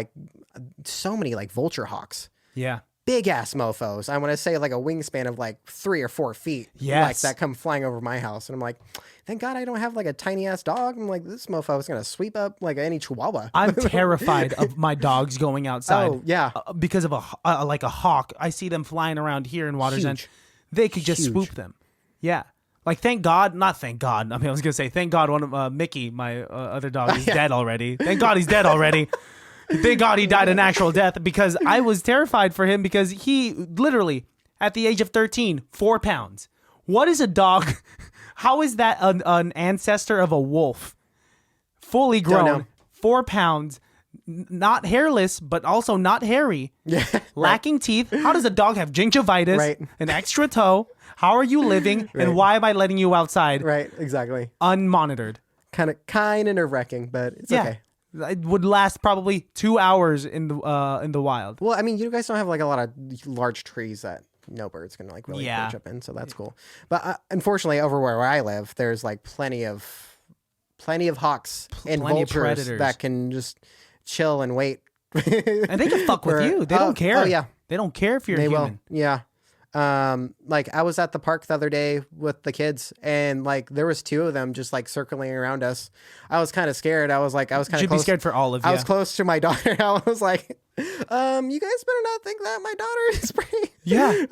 so many vulture hawks. Yeah. Big ass mofos. I want to say a wingspan of 3 or 4 feet. Yes. That come flying over my house. And I'm like, thank God I don't have a tiny ass dog. I'm like, this mofo is going to sweep up any chihuahua. I'm terrified of my dogs going outside. Oh, yeah. Because of a hawk. I see them flying around here in Water's Edge. They could just swoop them. Yeah. Thank God, not thank God. I mean, I was going to say, thank God one of Mickey, my other dog, is dead already. Thank God he's dead already. Thank God he died a natural death because I was terrified for him because he literally, at the age of 13, 4 pounds. What is a dog? How is that an ancestor of a wolf? Fully grown, 4 pounds, not hairless, but also not hairy, lacking teeth. How does a dog have gingivitis, an extra toe? How are you living? And why am I letting you outside? Right, exactly. Unmonitored. Kind of nerve-wracking, but it's okay. It would last probably 2 hours in the wild. Well, I mean, you guys don't have a lot of large trees that no birds can really perch up in, so that's cool. But unfortunately, over where I live, there's plenty of hawks and vultures predators that can just chill and wait. And they can fuck with you. They don't care. Oh yeah, they don't care if you're human. Will. Yeah. I was at the park the other day with the kids and there was 2 of them just circling around us. I was kind of scared. I was kind of Should be scared for all of you. I was close to my daughter. I was like, you guys better not think that my daughter is pretty. Yeah.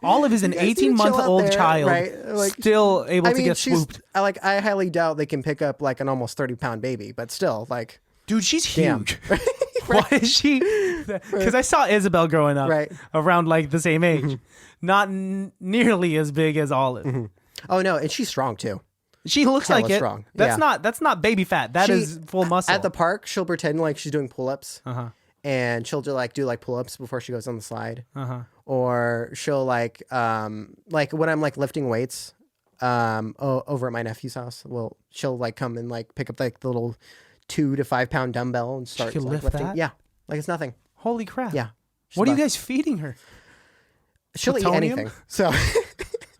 Olive is an 18-month-old child, right? still able to get swooped. I highly doubt they can pick up an almost 30-pound baby, but still dude, she's huge. Right. Why is she? Because I saw Isabel growing up around the same age. Not nearly as big as Olive. Oh no, and she's strong too. She looks like it. Strong. That's not baby fat. That is full muscle. At the park, she'll pretend she's doing pull-ups. And she'll do pull-ups before she goes on the slide. Or she'll when I'm lifting weights over at my nephew's house, she'll come and pick up the little 2 to 5 pound dumbbell and start lift lifting. that? Yeah, it's nothing. Holy crap! Yeah. What are you guys feeding her? She'll eat anything. So,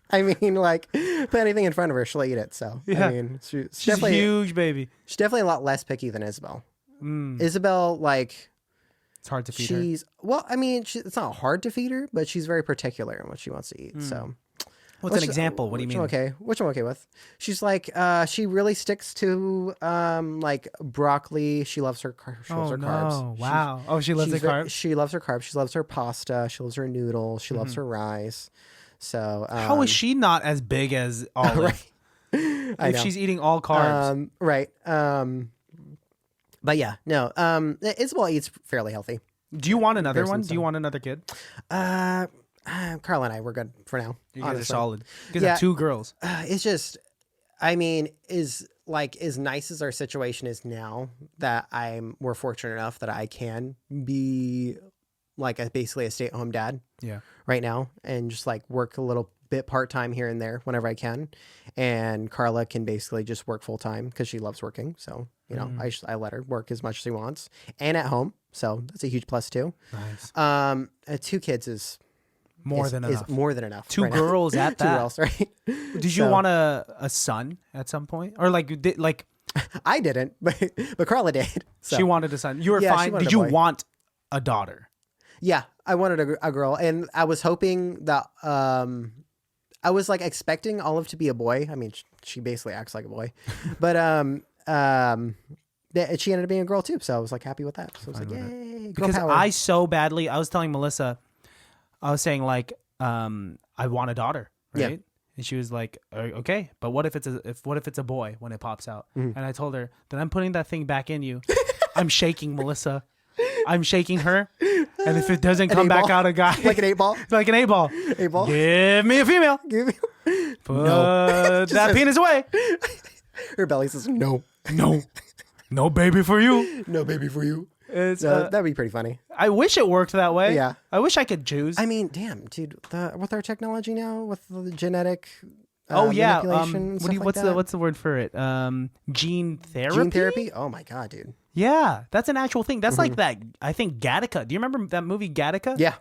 I mean, put anything in front of her, she'll eat it. So, yeah. I mean, she's a definitely huge baby. She's definitely a lot less picky than Isabel. Isabel, it's hard to feed her. Well, I mean, it's not hard to feed her, but she's very particular in what she wants to eat. So. What's an example? What do you mean? Which I'm okay with. She's she really sticks to broccoli. She loves her carbs. Wow. She loves her carbs. She loves her carbs. She loves her pasta. She loves her noodles. She loves her rice. So how is she not as big as Olive? If she's eating all carbs. Right. But yeah, no. Isabel eats fairly healthy. Do you want another one? Do you want another kid? Carl and I, we're good for now. You guys are solid. You guys have 2 girls. It's just, I mean, as nice as our situation is now, that we're fortunate enough that I can be basically a stay-at-home dad. Yeah. Right now, and just work a little bit part-time here and there whenever I can, and Carla can basically just work full-time because she loves working. So I let her work as much as she wants and at home. So that's a huge plus too. Nice. 2 kids is. More than enough. Is more than enough. Two right now. girls at Two that. girls, right? Did you want a son at some point, or like I didn't, but Carla did. So. she wanted a son? You were Yeah, she fine. wanted Did a you boy. want a daughter? Yeah, I wanted a girl, and I was hoping that I was like expecting Olive to be a boy. I mean, she basically acts like a boy, but she ended up being a girl too. So I was like happy with that. So I was like, yay, girl Because power. I was telling Melissa, I was saying like, I want a daughter, right? Yeah. And she was like, okay, but what if it's a boy when it pops out? Mm-hmm. And I told her, then I'm putting that thing back in you. I'm shaking Melissa. I'm shaking her. And if it doesn't come back 8-ball? out a guy, Like an 8-ball. like an 8-ball, 8-ball. give me a female. Give me. Put that says- penis away. Her belly says no, No baby for you. no baby for you. It's, That'd be pretty funny. I wish it worked that way. Yeah. I wish I could choose. I mean, damn, dude, with our technology now, with the genetic. Oh yeah. manipulation and stuff like What's the word for it? Gene therapy. Gene therapy? Oh my god, dude. Yeah, that's an actual thing. That's like that. I think Gattaca. Do you remember that movie Gattaca? Yeah.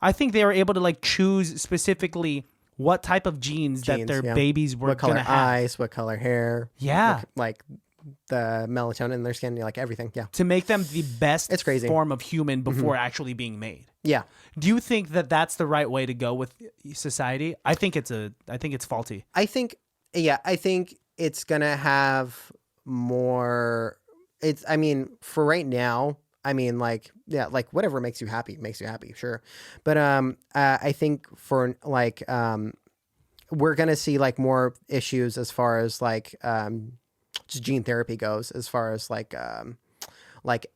I think they were able to like choose specifically what type of genes that their yeah. babies were What color gonna have eyes? What color hair? Yeah. Like the melatonin in their skin, like everything. Yeah. to make them the best It's crazy. form of human before actually being made. Yeah. Do you think that that's the right way to go with society? I think it's faulty. I think it's gonna have more. I mean, for right now, I mean, like, yeah, like whatever makes you happy, sure. But I think for like we're gonna see like more issues as far as like just gene therapy goes, as far as like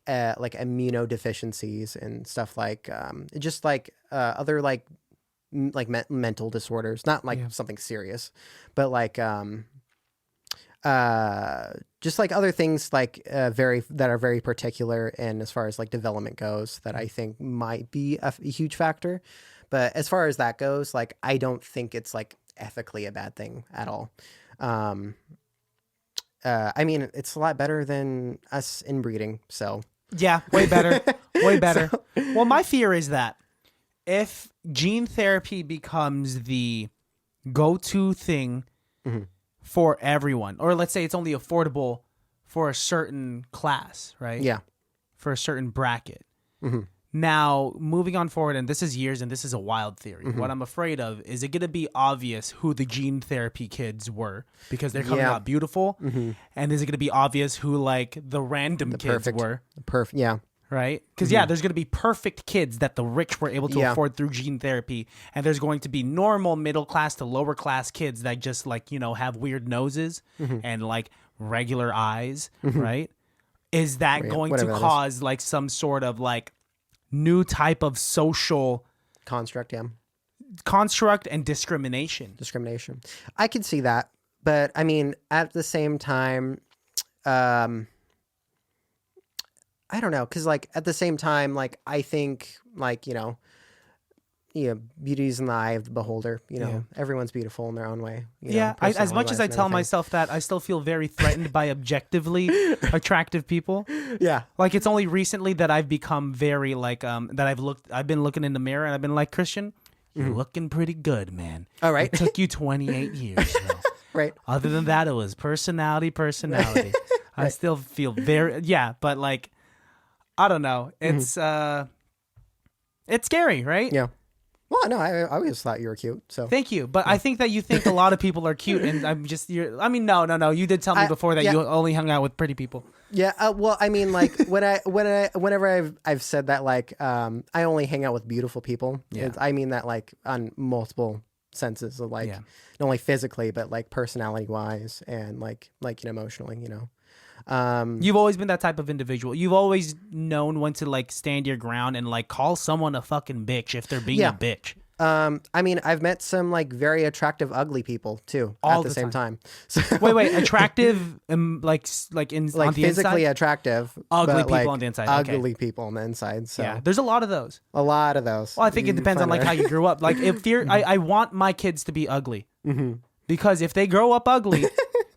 immunodeficiencies and stuff like just like other like mental disorders, not like something serious, but like just like other things like that are very particular, and as far as like development goes, that I think might be a huge factor. But as far as that goes, like I don't think it's like ethically a bad thing at all. I mean, it's a lot better than us inbreeding. So Yeah, way better. Way better. Well, my fear is that if gene therapy becomes the go-to thing for everyone, or let's say it's only affordable for a certain class, right? yeah, For a certain bracket. Now, moving on forward, and this is years, and this is a wild theory. What I'm afraid of is it going to be obvious who the gene therapy kids were because they're coming out beautiful, and is it going to be obvious who like the random kids were? perfect. Yeah, Right? Because, there's going to be perfect kids that the rich were able to afford through gene therapy. And there's going to be normal middle class to lower class kids that just, like, you know, have weird noses and, like, regular eyes, right? Is that going to cause, like, some sort of, like, new type of social construct. Yeah, construct and discrimination? I could see that, but I mean, at the same time, I don't know, because like at the same time, like I think like you know, beauty's in the eye of the beholder. You know, everyone's beautiful in their own way. You know, as much as I personality-wise and tell everything. myself that, I still feel very threatened by objectively attractive people. Yeah, Like it's only recently that I've become very like that I've been looking in the mirror and I've been like, Christian, you're looking pretty good, man. all right, It took you 28 years. Bro. right. Other than that, it was personality. I still feel very but like I don't know. It's scary, right? Yeah. Well, no, I always thought you were cute. So Thank you, but I think that you think a lot of people are cute, and I'm just no. You did tell me before that you only hung out with pretty people. yeah. Well, I mean, like whenever I've said that, like I only hang out with beautiful people. Yeah. I mean that like on multiple senses of like not only physically but like personality wise and like emotionally. You know. You've always been that type of individual. You've always known when to like stand your ground and like call someone a fucking bitch if they're being a bitch. I mean, I've met some like very attractive, ugly people too All at the same time. So, Wait, attractive, like on the physically inside? attractive, Ugly but, people like, on the inside. Ugly Okay. people on the inside. So Yeah, there's a lot of those. a lot of those. Well, I think it depends on like how you grew up. Like if you're, I want my kids to be ugly because if they grow up ugly,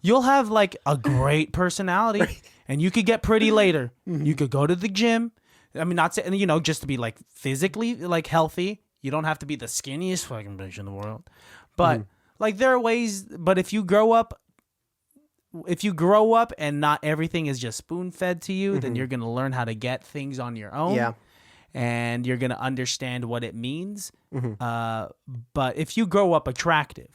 you'll have like a great personality. And you could get pretty later. You could go to the gym. I mean, not saying, just to be like physically like healthy. You don't have to be the skinniest fucking bitch in the world. But like there are ways, but if you grow up and not everything is just spoon-fed to you, then you're going to learn how to get things on your own. Yeah. And you're going to understand what it means. But if you grow up attractive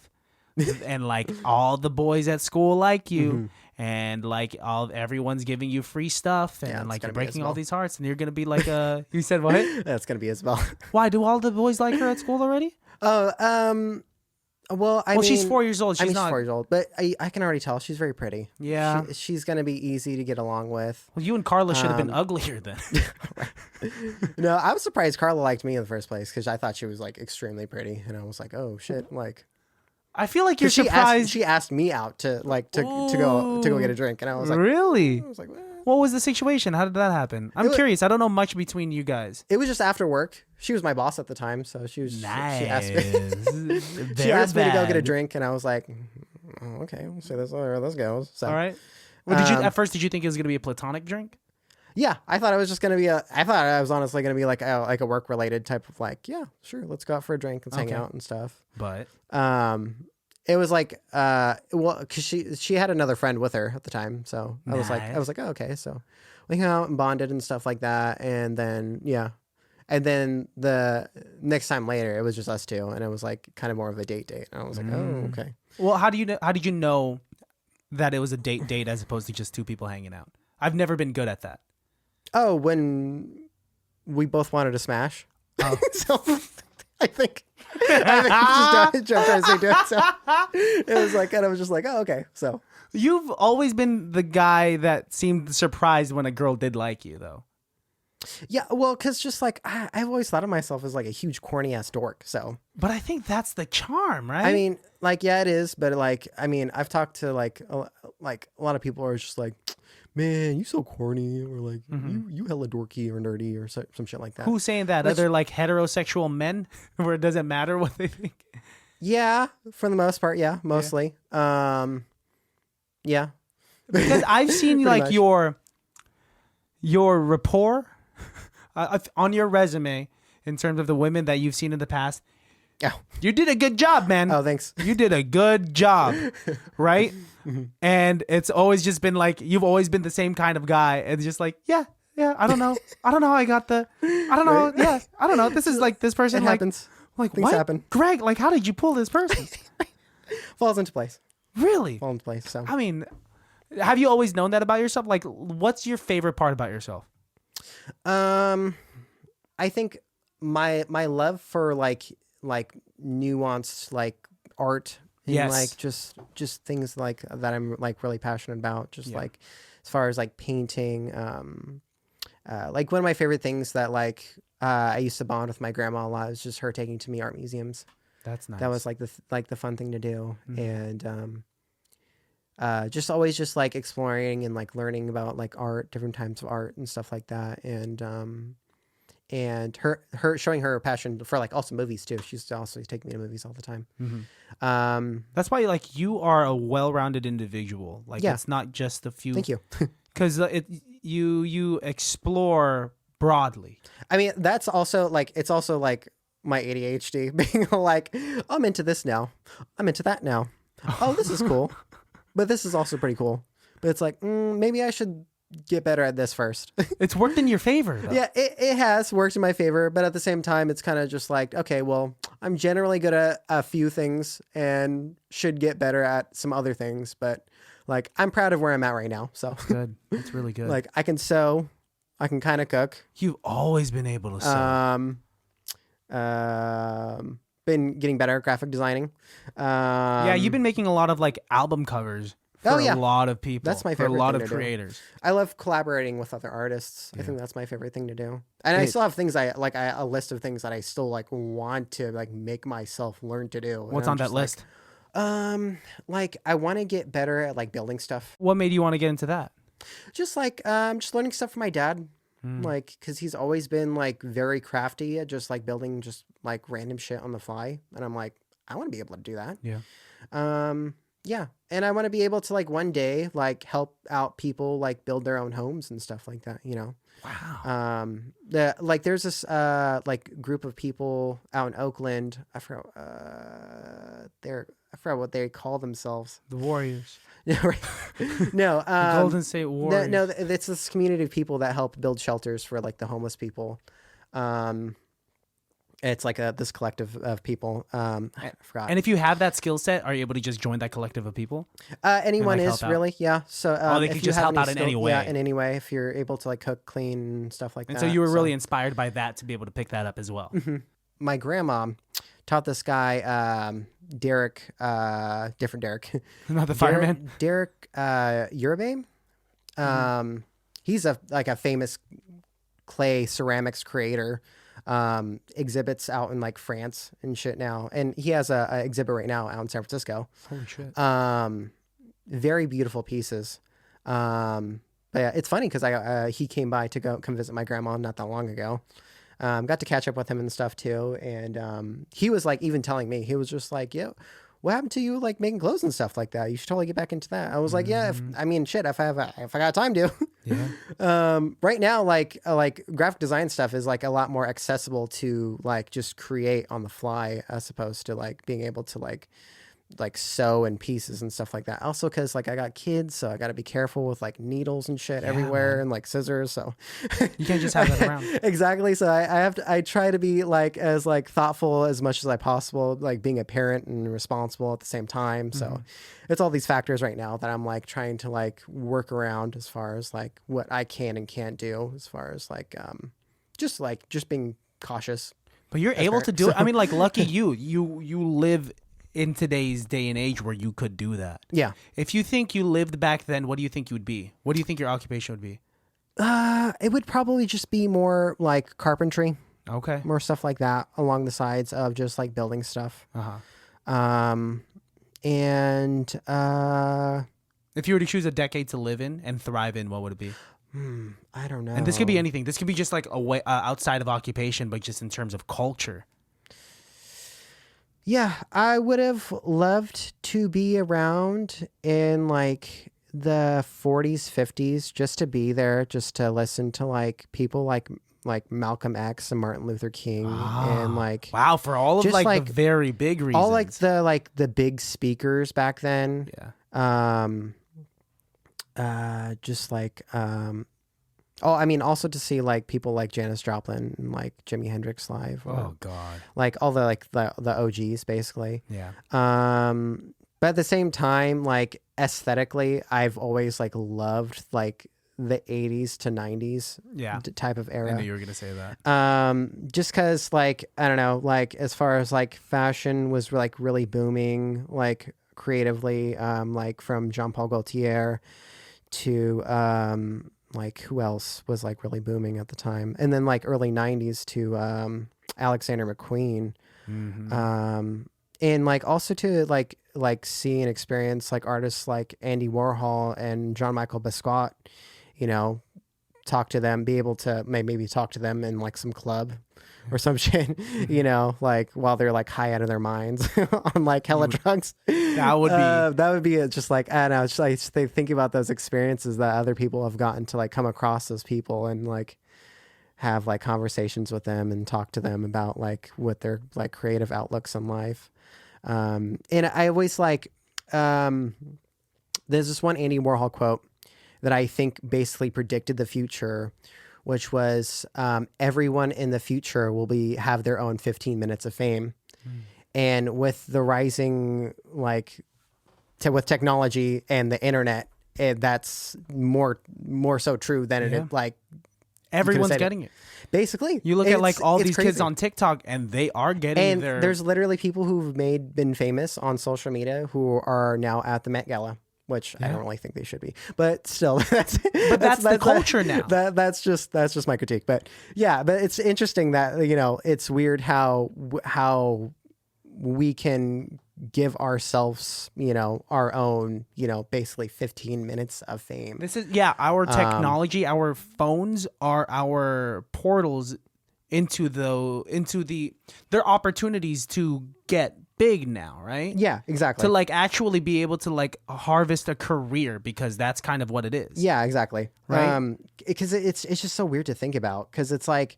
and like all the boys at school like you and like everyone's giving you free stuff and like you're breaking all these hearts and you're going to be like you said what? That's going to be Isabel. Why? Do all the boys like her at school already? Oh, well, I mean, she's 4 years old. She's 4 years old, but I can already tell she's very pretty. Yeah. She's going to be easy to get along with. Well, you and Carla should have been uglier then. No, I was surprised Carla liked me in the first place because I thought she was like extremely pretty, and I was like, oh shit, like. I feel like you're surprised. She asked me out to go get a drink, and I was like, really? I was like, what was the situation? How did that happen? I'm curious. I don't know much between you guys. It was just after work. She was my boss at the time, so she was nice. She asked me. She asked me to go get a drink, and I was like, oh, okay, we'll see where this goes. So, all right. Well, at first did you think it was gonna be a platonic drink? Yeah, I thought it was just gonna be I thought I was honestly gonna be like a work related type of like, yeah, sure, let's go out for a drink, let's hang out and stuff. But it was like well, because she had another friend with her at the time, so I was like, oh, okay, so we hung out and bonded and stuff like that, and then the next time later it was just us two, and it was like kind of more of a date, and I was like, oh, okay. Well, how did you know that it was a date as opposed to just two people hanging out? I've never been good at that. Oh, when we both wanted to smash. Oh. So I think just trying to say it. So it was like, and I was just like, oh, okay. So you've always been the guy that seemed surprised when a girl did like you, though. Yeah, well, because just like I've always thought of myself as like a huge corny ass dork. So, but I think that's the charm, right? I mean, like, yeah, it is. But like, I mean, I've talked to like a lot of people are just like, man, you so corny, or like you hella dorky or nerdy or some shit like that. Who's saying that? Other like heterosexual men, where it doesn't matter what they think. Yeah, for the most part, yeah, mostly. Yeah, because I've seen like much. your rapport on your resume in terms of the women that you've seen in the past. Yeah, you did a good job, man. Oh, thanks. You did a good job, right? And it's always just been like, you've always been the same kind of guy. And just like, yeah, I don't know. I don't know how I got I don't know. Right? Yeah, I don't know. This is like this person. It happens. Like things what? Happen. Greg, like how did you pull this person? Falls into place. Really? Falls into place. So I mean, have you always known that about yourself? Like, what's your favorite part about yourself? I think my love for like nuanced like art and like just things like that I'm like really passionate about, just like as far as like painting, like one of my favorite things that like I used to bond with my grandma a lot is just her taking to me art museums. That's nice. That was like the fun thing to do. And just always just like exploring and like learning about like art, different types of art and stuff like that. And her showing her passion for like also movies too. She used to also take me to movies all the time. That's why like you are a well-rounded individual. Like it's not just a few. Thank you. Because you explore broadly. I mean, that's also like it's also like my ADHD being like, I'm into this now. I'm into that now. Oh, this is cool. But this is also pretty cool. But it's like, maybe I should get better at this first. It's worked in your favor, though. Yeah, it has worked in my favor. But at the same time, it's kind of just like, okay, well, I'm generally good at a few things and should get better at some other things. But like, I'm proud of where I'm at right now. So good. That's really good. Like, I can sew. I can kind of cook. You've always been able to sew. Been getting better at graphic designing. Yeah, you've been making a lot of like album covers for a lot of people. That's my favorite for a lot thing of to creators. Do. I love collaborating with other artists. I think that's my favorite thing to do. And I still have things a list of things that I still like want to like make myself learn to do. What's on that list? Like I want to get better at like building stuff. What made you want to get into that? Just like just learning stuff from my dad. Like, because he's always been like very crafty at just like building just like random shit on the fly, and I'm like, I want to be able to do that. Yeah. Yeah. And I want to be able to like one day like help out people like build their own homes and stuff like that, you know. Wow. There's this like group of people out in Oakland. I forgot what they call themselves. The Warriors. No, no, The Golden State Warriors. no, it's this community of people that help build shelters for like the homeless people. It's like this collective of people. I forgot. And if you have that skill set, are you able to just join that collective of people? Anyone like, is help out? really, yeah. So they if could you just have help any out in any way. Yeah, in any way. If you're able to like cook, clean, and stuff like And that. so you were really inspired by that to be able to pick that up as well. Mm-hmm. My grandma taught this guy, Derek, different Derek. Not the fireman? Derek Uribe. He's a famous clay ceramics creator. Exhibits out in like France and shit now, and he has a exhibit right now out in San Francisco. Holy shit. Very beautiful pieces. But yeah, it's funny because he came by to come visit my grandma not that long ago. Got to catch up with him and stuff too, and he was like even telling me, he was just like, "Yo, what happened to you like making clothes and stuff like that? You should totally get back into that." I was like, "Yeah, if I got time to." Yeah. Right now, like graphic design stuff is like a lot more accessible to like just create on the fly as opposed to like being able to like sew in pieces and stuff like that. Also, because like I got kids, so I got to be careful with like needles and shit everywhere, and like scissors. So you can't just have that around. Exactly. So I try to be like as like thoughtful as much as I possible, like being a parent and responsible at the same time. So it's all these factors right now that I'm like trying to like work around as far as like what I can and can't do as far as like just being cautious. But you're able to do it. I mean, like, lucky you live in today's day and age where you could do that. Yeah. If you think you lived back then, what do you think you would be? What do you think your occupation would be? It would probably just be more like carpentry. Okay. More stuff like that along the sides of just like building stuff. And if you were to choose a decade to live in and thrive in, what would it be? I don't know. And this could be anything. This could be just like a way outside of occupation, but just in terms of culture. Yeah, I would have loved to be around in like the 40s, 50s, just to be there, just to listen to like people like Malcolm X and Martin Luther King and like wow, for all of like the very big reasons. All like the big speakers back then. Yeah. Just like I mean, also to see like people like Janis Joplin and like Jimi Hendrix live. Oh God! Like all the like the OGs basically. Yeah. But at the same time, like aesthetically, I've always like loved like the 80s to 90s type of era. I knew you were gonna say that. Just because like I don't know, like as far as like fashion was like really booming, like creatively, like from Jean Paul Gaultier to like who else was like really booming at the time, and then like early 90s to Alexander McQueen, and like also to like see and experience like artists like Andy Warhol and Jean-Michel Basquiat, you know, talk to them, be able to maybe talk to them in like some club or some shit, you know, like while they're like high out of their minds on like hella drugs. That would be just like, I don't know, it's like thinking about those experiences that other people have gotten to like come across those people and like have like conversations with them and talk to them about like what their like creative outlooks on life. And I always like, there's this one Andy Warhol quote that I think basically predicted the future, which was everyone in the future will have their own 15 minutes of fame. And with the rising, like, with technology and the internet, that's more so true than it like. Everyone's getting it. Basically, you look at like all these kids on TikTok, and they are getting their. There's literally people who've been famous on social media who are now at the Met Gala. Which I don't really think they should be, but still, that's the culture now. That's just my critique. But yeah, but it's interesting that, you know, it's weird how we can give ourselves, you know, our own, you know, basically 15 minutes of fame. This is our technology, our phones are our portals into their opportunities to get big now, right? Yeah, exactly. To like actually be able to like harvest a career, because that's kind of what it is. Yeah, exactly. Right? Because it's just so weird to think about, because it's like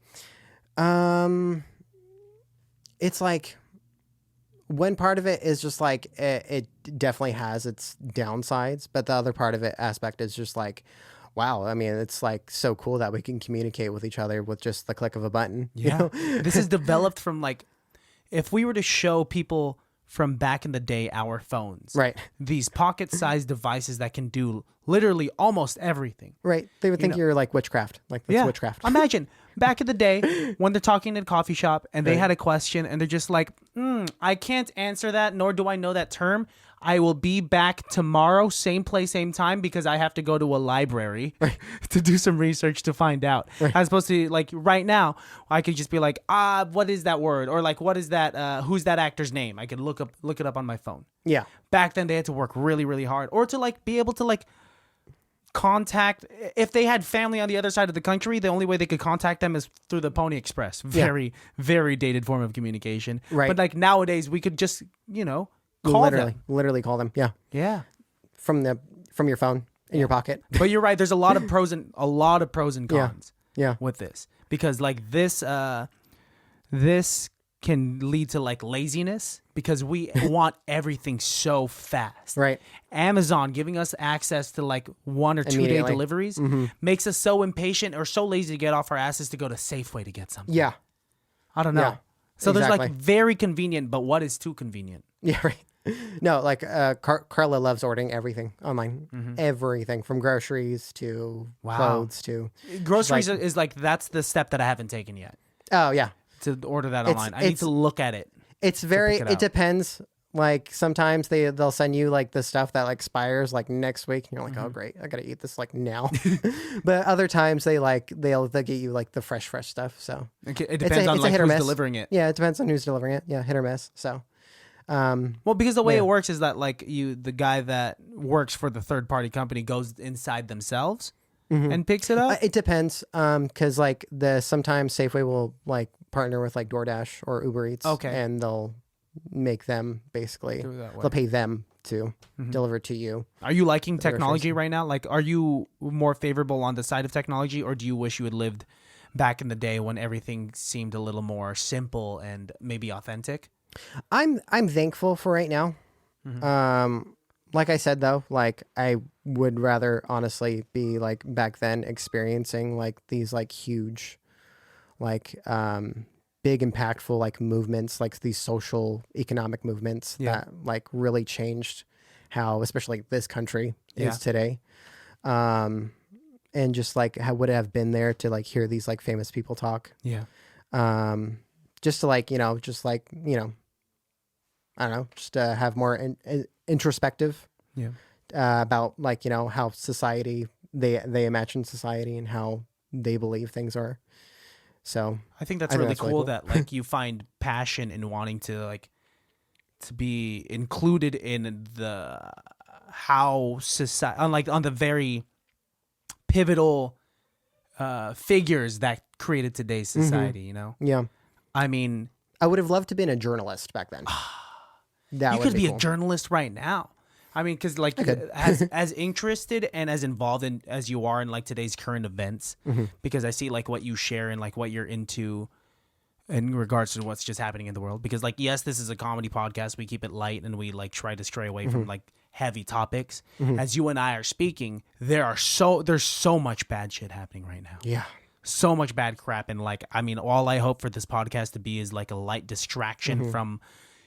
one part of it is just like it definitely has its downsides, but the other part of it aspect is just like, wow, I mean, it's like so cool that we can communicate with each other with just the click of a button. Yeah. You know? This is developed from like, if we were to show people from back in the day our phones, Right. these pocket-sized devices that can do literally almost everything. Right. They would think you're like witchcraft. Like, that's witchcraft. Imagine back in the day when they're talking in a coffee shop and they had a question and they're just like, I can't answer that, nor do I know that term. I will be back tomorrow, same place, same time, because I have to go to a library to do some research to find out. As opposed to like right now, I could just be like, what is that word? Or like, what is that? Who's that actor's name? I could look it up on my phone. Yeah. Back then they had to work really, really hard, or to like be able to like contact, if they had family on the other side of the country, the only way they could contact them is through the Pony Express. Very, very dated form of communication. Right. But like nowadays we could just, call them. Literally call them. Yeah. Yeah. From your phone in your pocket. But you're right. There's a lot of pros and cons Yeah. with this, because like this can lead to like laziness, because we want everything so fast. Right. Amazon giving us access to like 1 or 2 day Immediately. deliveries makes us so impatient or so lazy to get off our asses to go to Safeway to get something. Yeah. I don't know. Yeah, So there's exactly. like very convenient, but what is too convenient? Yeah, right. No, like Carla loves ordering everything online. Everything from groceries to clothes to Groceries is like, that's the step that I haven't taken yet, oh yeah. to order that online. I need to look at it. It's very. pick it It out. depends. Like sometimes they'll send you like the stuff that like expires like next week, and you're like, oh great, I gotta eat this like now. But other times they'll get you like the fresh stuff. So It depends on like hit or who's miss. delivering it. Yeah, it depends on who's delivering it. Yeah, hit or miss. So. Well, because the way it works is that like the guy that works for the third party company goes inside themselves and picks it up. It depends, because like sometimes Safeway will like partner with like DoorDash or Uber Eats, Okay. and they'll make them basically Do it that way. they'll pay them to deliver to you. Are you liking technology groceries. right now? Like, are you more favorable on the side of technology, or do you wish you had lived back in the day when everything seemed a little more simple and maybe authentic? I'm thankful for right now. Like I said though, like I would rather honestly be like back then experiencing like these like huge, like big impactful like movements, like these social economic movements that like really changed how especially this country is today. And just like how would it have been there to like hear these like famous people talk. Yeah. Just to like, I don't know, just to have more introspective about like, how society, they imagine society and how they believe things are. So I think that's really cool that like you find passion in wanting to like to be included in the how society on the very pivotal figures that created today's society, Yeah. I mean, I would have loved to have been a journalist back then. you could be a journalist right now. I mean, because like as interested and as involved in as you are in like today's current events, because I see like what you share and like what you're into in regards to what's just happening in the world. Because like, yes, this is a comedy podcast. We keep it light and we like try to stray away from like heavy topics. As you and I are speaking, there's so much bad shit happening right now. Yeah. So much bad crap. And like, I mean, all I hope for this podcast to be is like a light distraction from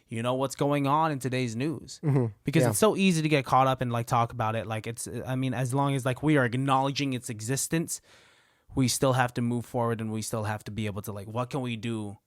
what's going on in today's news, because it's so easy to get caught up and like talk about it. Like I mean, as long as like we are acknowledging its existence, we still have to move forward and we still have to be able to like, what can we do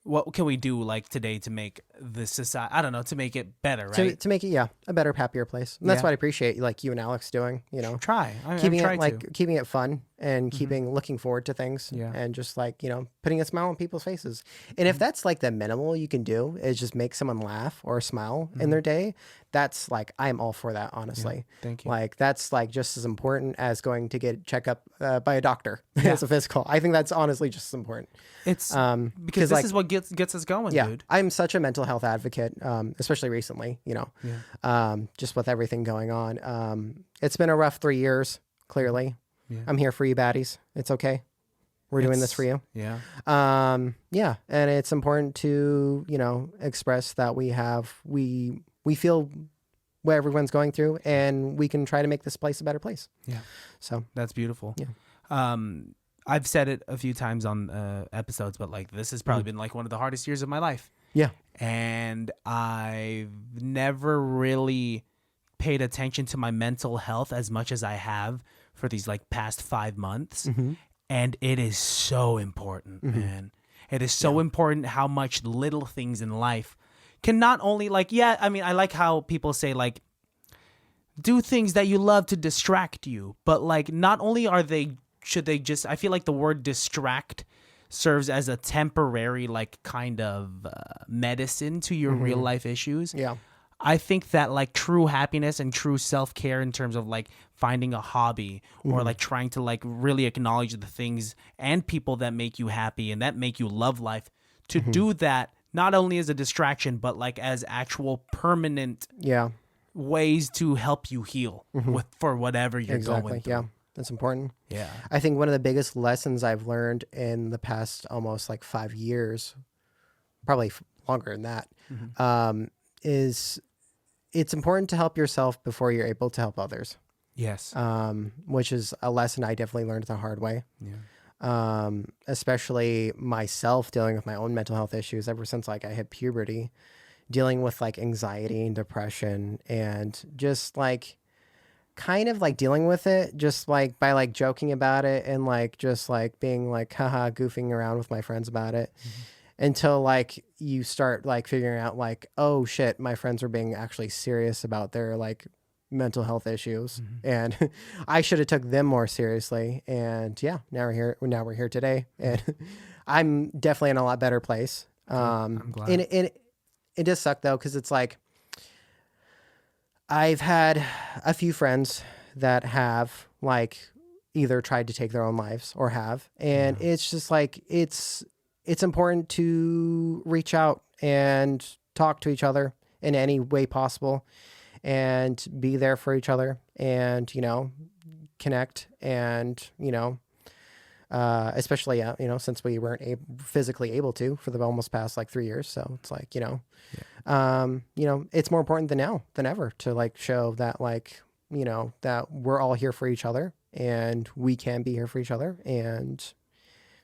like today to make the society, I don't know, to make it better, right? To make it, a better, happier place. And that's what I appreciate like you and Alex doing, Try. keeping it fun, and keeping looking forward to things Yeah. and just like, putting a smile on people's faces. And if that's like the minimal you can do is just make someone laugh or smile in their day, that's like, I'm all for that, honestly. Thank you. Like that's like just as important as going to get checked up by a doctor as a physical. I think that's honestly just as important. It's this because this is what gets us going, dude. I'm such a mental health advocate, especially recently, just with everything going on. It's been a rough 3 years, clearly. Yeah. I'm here for you, baddies. It's okay. We're doing this for you. Yeah. And it's important to, express that we feel what everyone's going through and we can try to make this place a better place. Yeah. So that's beautiful. Yeah. I've said it a few times on episodes, but like this has probably been like one of the hardest years of my life. Yeah. And I've never really paid attention to my mental health as much as I have for these like past 5 months. And it is so important, man. It is so important how much little things in life can not only like, I like how people say like, do things that you love to distract you, but like not only should they just, I feel like the word distract serves as a temporary like kind of medicine to your real life issues. Yeah. I think that like true happiness and true self-care in terms of like finding a hobby or like trying to like really acknowledge the things and people that make you happy and that make you love life, to do that not only as a distraction but like as actual permanent ways to help you heal for whatever you're going through. Yeah, that's important. Yeah. I think one of the biggest lessons I've learned in the past almost like 5 years, probably longer than that, is it's important to help yourself before you're able to help others. Yes. Which is a lesson I definitely learned the hard way. Yeah. Especially myself dealing with my own mental health issues ever since like I hit puberty, dealing with like anxiety and depression and just like kind of like dealing with it just like by like joking about it and like just like being like haha goofing around with my friends about it. Until like you start like figuring out like, oh shit, my friends are being actually serious about their like mental health issues and I should have took them more seriously. And now we're here today and I'm definitely in a lot better place. I'm glad. And it does suck though, because it's like I've had a few friends that have like either tried to take their own lives or have, and it's just like it's important to reach out and talk to each other in any way possible and be there for each other and, connect and, especially, since we weren't physically able to for the almost past like 3 years. So it's like, it's more important now than ever to like show that like, that we're all here for each other and we can be here for each other and,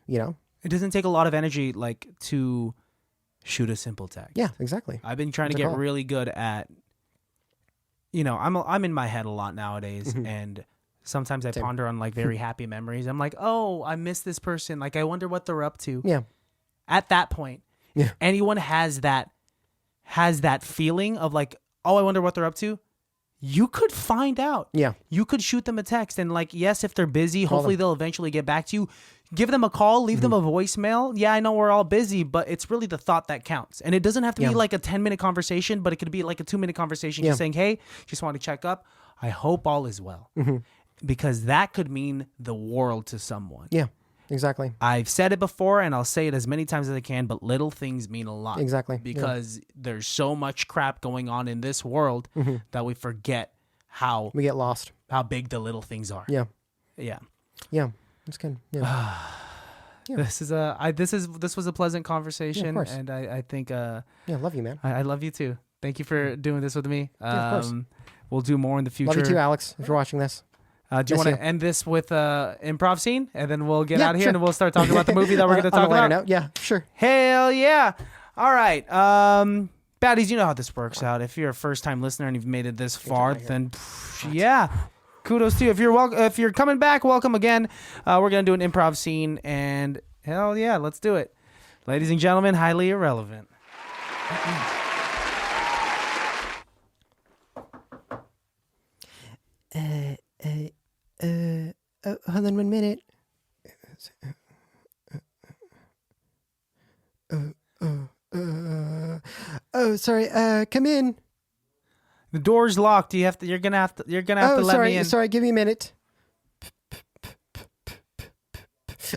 It doesn't take a lot of energy like to shoot a simple text. Yeah, exactly. I've been trying to get really good at, I'm in my head a lot nowadays, and sometimes I ponder on like very happy memories. I'm like, oh, I miss this person. Like, I wonder what they're up to. Yeah. At that point, anyone has that feeling of like, oh, I wonder what they're up to. You could find out. Yeah. You could shoot them a text and like, yes, if they're busy, hopefully they'll eventually get back to you. Give them a call, leave them a voicemail. Yeah, I know we're all busy, but it's really the thought that counts. And it doesn't have to be like a 10-minute conversation, but it could be like a 2-minute conversation just saying, hey, just want to check up. I hope all is well. Because that could mean the world to someone. Yeah, exactly. I've said it before and I'll say it as many times as I can, but little things mean a lot. Exactly. Because there's so much crap going on in this world that we forget how we get lost. How big the little things are. Yeah. Yeah. Yeah. That's good. Yeah. This was a pleasant conversation, course. and I think love you, man. I love you too. Thank you for doing this with me. Yeah, of course. We'll do more in the future. Love you too, Alex. If you're watching this, do you want to end this with improv scene, and then we'll get out of here and we'll start talking about the movie that we're going to talk about? Note. Yeah, sure. Hell yeah! All right, baddies, you know how this works out. If you're a first-time listener and you've made it this far, then kudos to you. If you're coming back, welcome again. We're gonna do an improv scene, and hell yeah, let's do it, ladies and gentlemen. Highly irrelevant. hold on 1 minute. Sorry. Come in. The door's locked. You're gonna have to let sorry, me in. Sorry, give me a minute.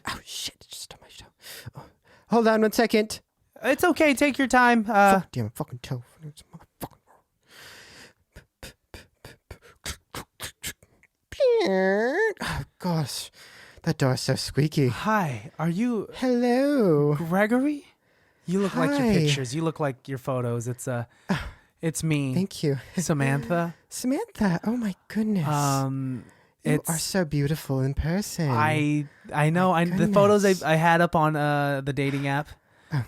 Oh shit! It just stole my show. Oh, hold on 1 second. It's okay. Take your time. Damn fucking toe. Oh gosh, that door's so squeaky. Hi. Are you Hello. Gregory? You look like your Hi. pictures. You look like your photos. It's me. Thank you, Samantha. Samantha. Oh my goodness. You are so beautiful in person. I know. The photos I had up on the dating app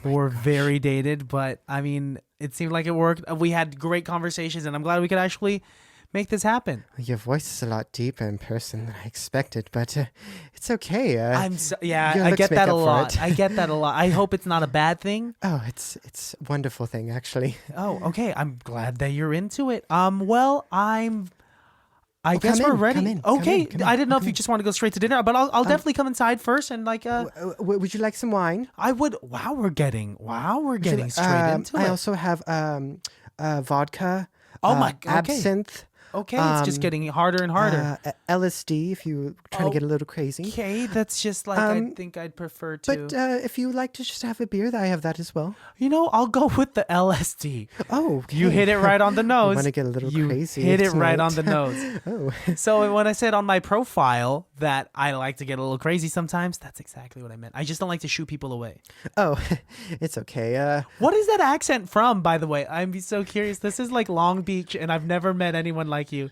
were very dated, but I mean, it seemed like it worked. We had great conversations, and I'm glad we could actually make this happen. Your voice is a lot deeper in person than I expected, but it's okay. I looks get make that a up for lot. it. I get that a lot. I hope it's not a bad thing. Oh, it's a wonderful thing, actually. Oh, okay. I'm glad that you're into it. Well, I guess we're ready. Come in, okay. come in, I didn't know if come you in. just want to go straight to dinner, but I'll definitely come inside first and Would you like some wine? I would. Wow, we're getting straight into it. I also have vodka. Oh my god. Okay. Absinthe. Okay, it's just getting harder and harder. LSD if you're trying to get a little crazy. Okay, that's just like I think I'd prefer to. But if you like to just have a beer, I have that as well. I'll go with the LSD. Oh, okay. You hit it right on the nose. You want to get a little crazy? Hit it right tonight. on the nose. Oh. So when I said on my profile that I like to get a little crazy sometimes, that's exactly what I meant. I just don't like to shoo people away. Oh, it's okay. What is that accent from, by the way? I'm so curious. This is like Long Beach, and I've never met anyone like you.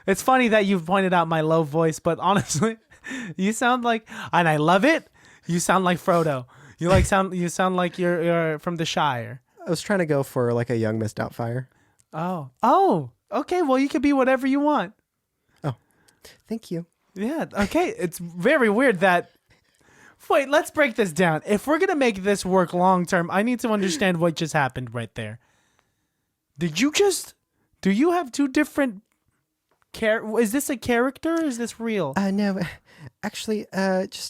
It's funny that you've pointed out my low voice, but honestly, you sound like, and I love it. You sound like Frodo. You sound like you're from the Shire. I was trying to go for like a young Miss Doubtfire. Oh. Okay. Well, you can be whatever you want. Oh, thank you. Yeah. Okay. It's very weird that. Wait. Let's break this down. If we're gonna make this work long term, I need to understand what just happened right there. Do you have two different? Is this a character or is this real? No, actually, it's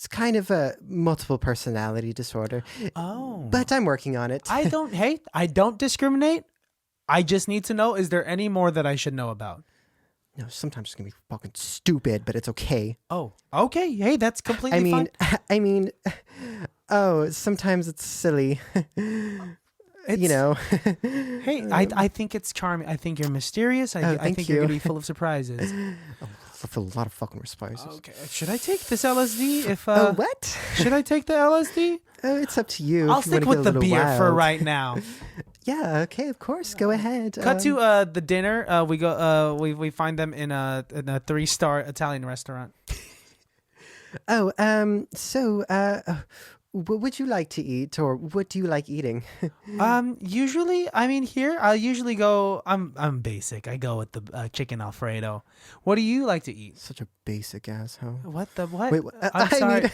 kind of a multiple personality disorder. Oh. But I'm working on it. I don't discriminate. I just need to know, is there any more that I should know about? No, sometimes it's going to be fucking stupid, but it's okay. Oh, okay. Hey, that's completely fine. Sometimes it's silly. Hey, I think it's charming. I think you're mysterious. I think you're going to be full of surprises. I feel a lot of fucking surprises. Okay. Should I take this LSD? What? Should I take the LSD? It's up to you. I'll if you wanna stick with get a the little beer for wild. right now. Yeah, okay, of course. Go ahead. Cut to the dinner. We go. We find them in a 3-star Italian restaurant. What would you like to eat, or what do you like eating? Usually, I mean, here I'll usually go. I'm basic. I go with the chicken Alfredo. What do you like to eat? Such a basic asshole. What the what? Wait, I'm sorry.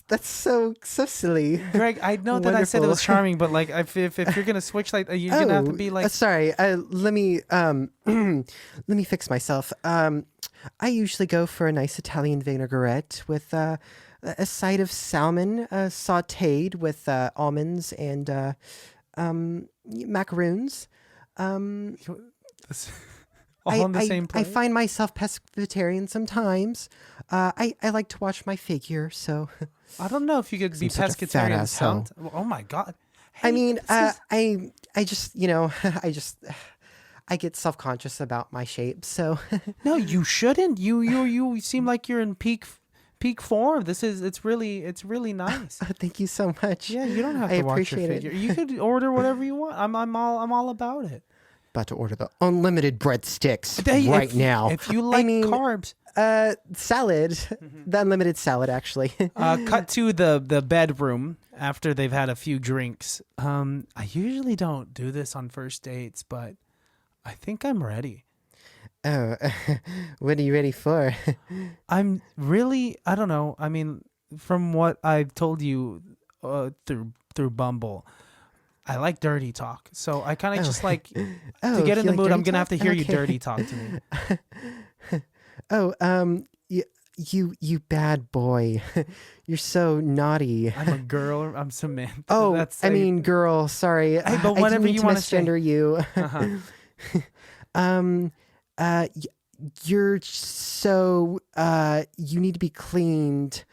That's so silly. Greg, I know that I said it was charming, but like, if you're gonna switch, like, you're gonna have to be like. Sorry. Let me fix myself. I usually go for a nice Italian vinaigrette with a side of salmon sautéed with almonds and macaroons. All on the same plate? I find myself pescatarian sometimes. I like to watch my figure, so. I don't know if you could be such a fat pescatarian. asshole. Oh my god! Hey, I mean, this is- I just I get self-conscious about my shape, so. No, you shouldn't. You seem like you're in peak form. It's really nice. Thank you so much. Yeah, you don't have I to watch your appreciate figure. it. You could order whatever you want. I'm all about it. About to order the unlimited breadsticks Hey, right now. If you like carbs. Salad, the unlimited salad, actually. Cut to the bedroom after they've had a few drinks. I usually don't do this on first dates, but I think I'm ready. Oh, what are you ready for? I'm really, I don't know. I mean, from what I've told you through Bumble, I like dirty talk. So I kind of just like to Oh, get in you the like mood. I'm dirty gonna have to talk? hear you Okay. dirty talk to me. You bad boy. You're so naughty. I'm a girl. I'm Samantha. Oh, That's I mean, girl. Sorry. Hey, but I whatever didn't mean you to wanna say. misgender you. uh-huh. You're so you need to be cleaned.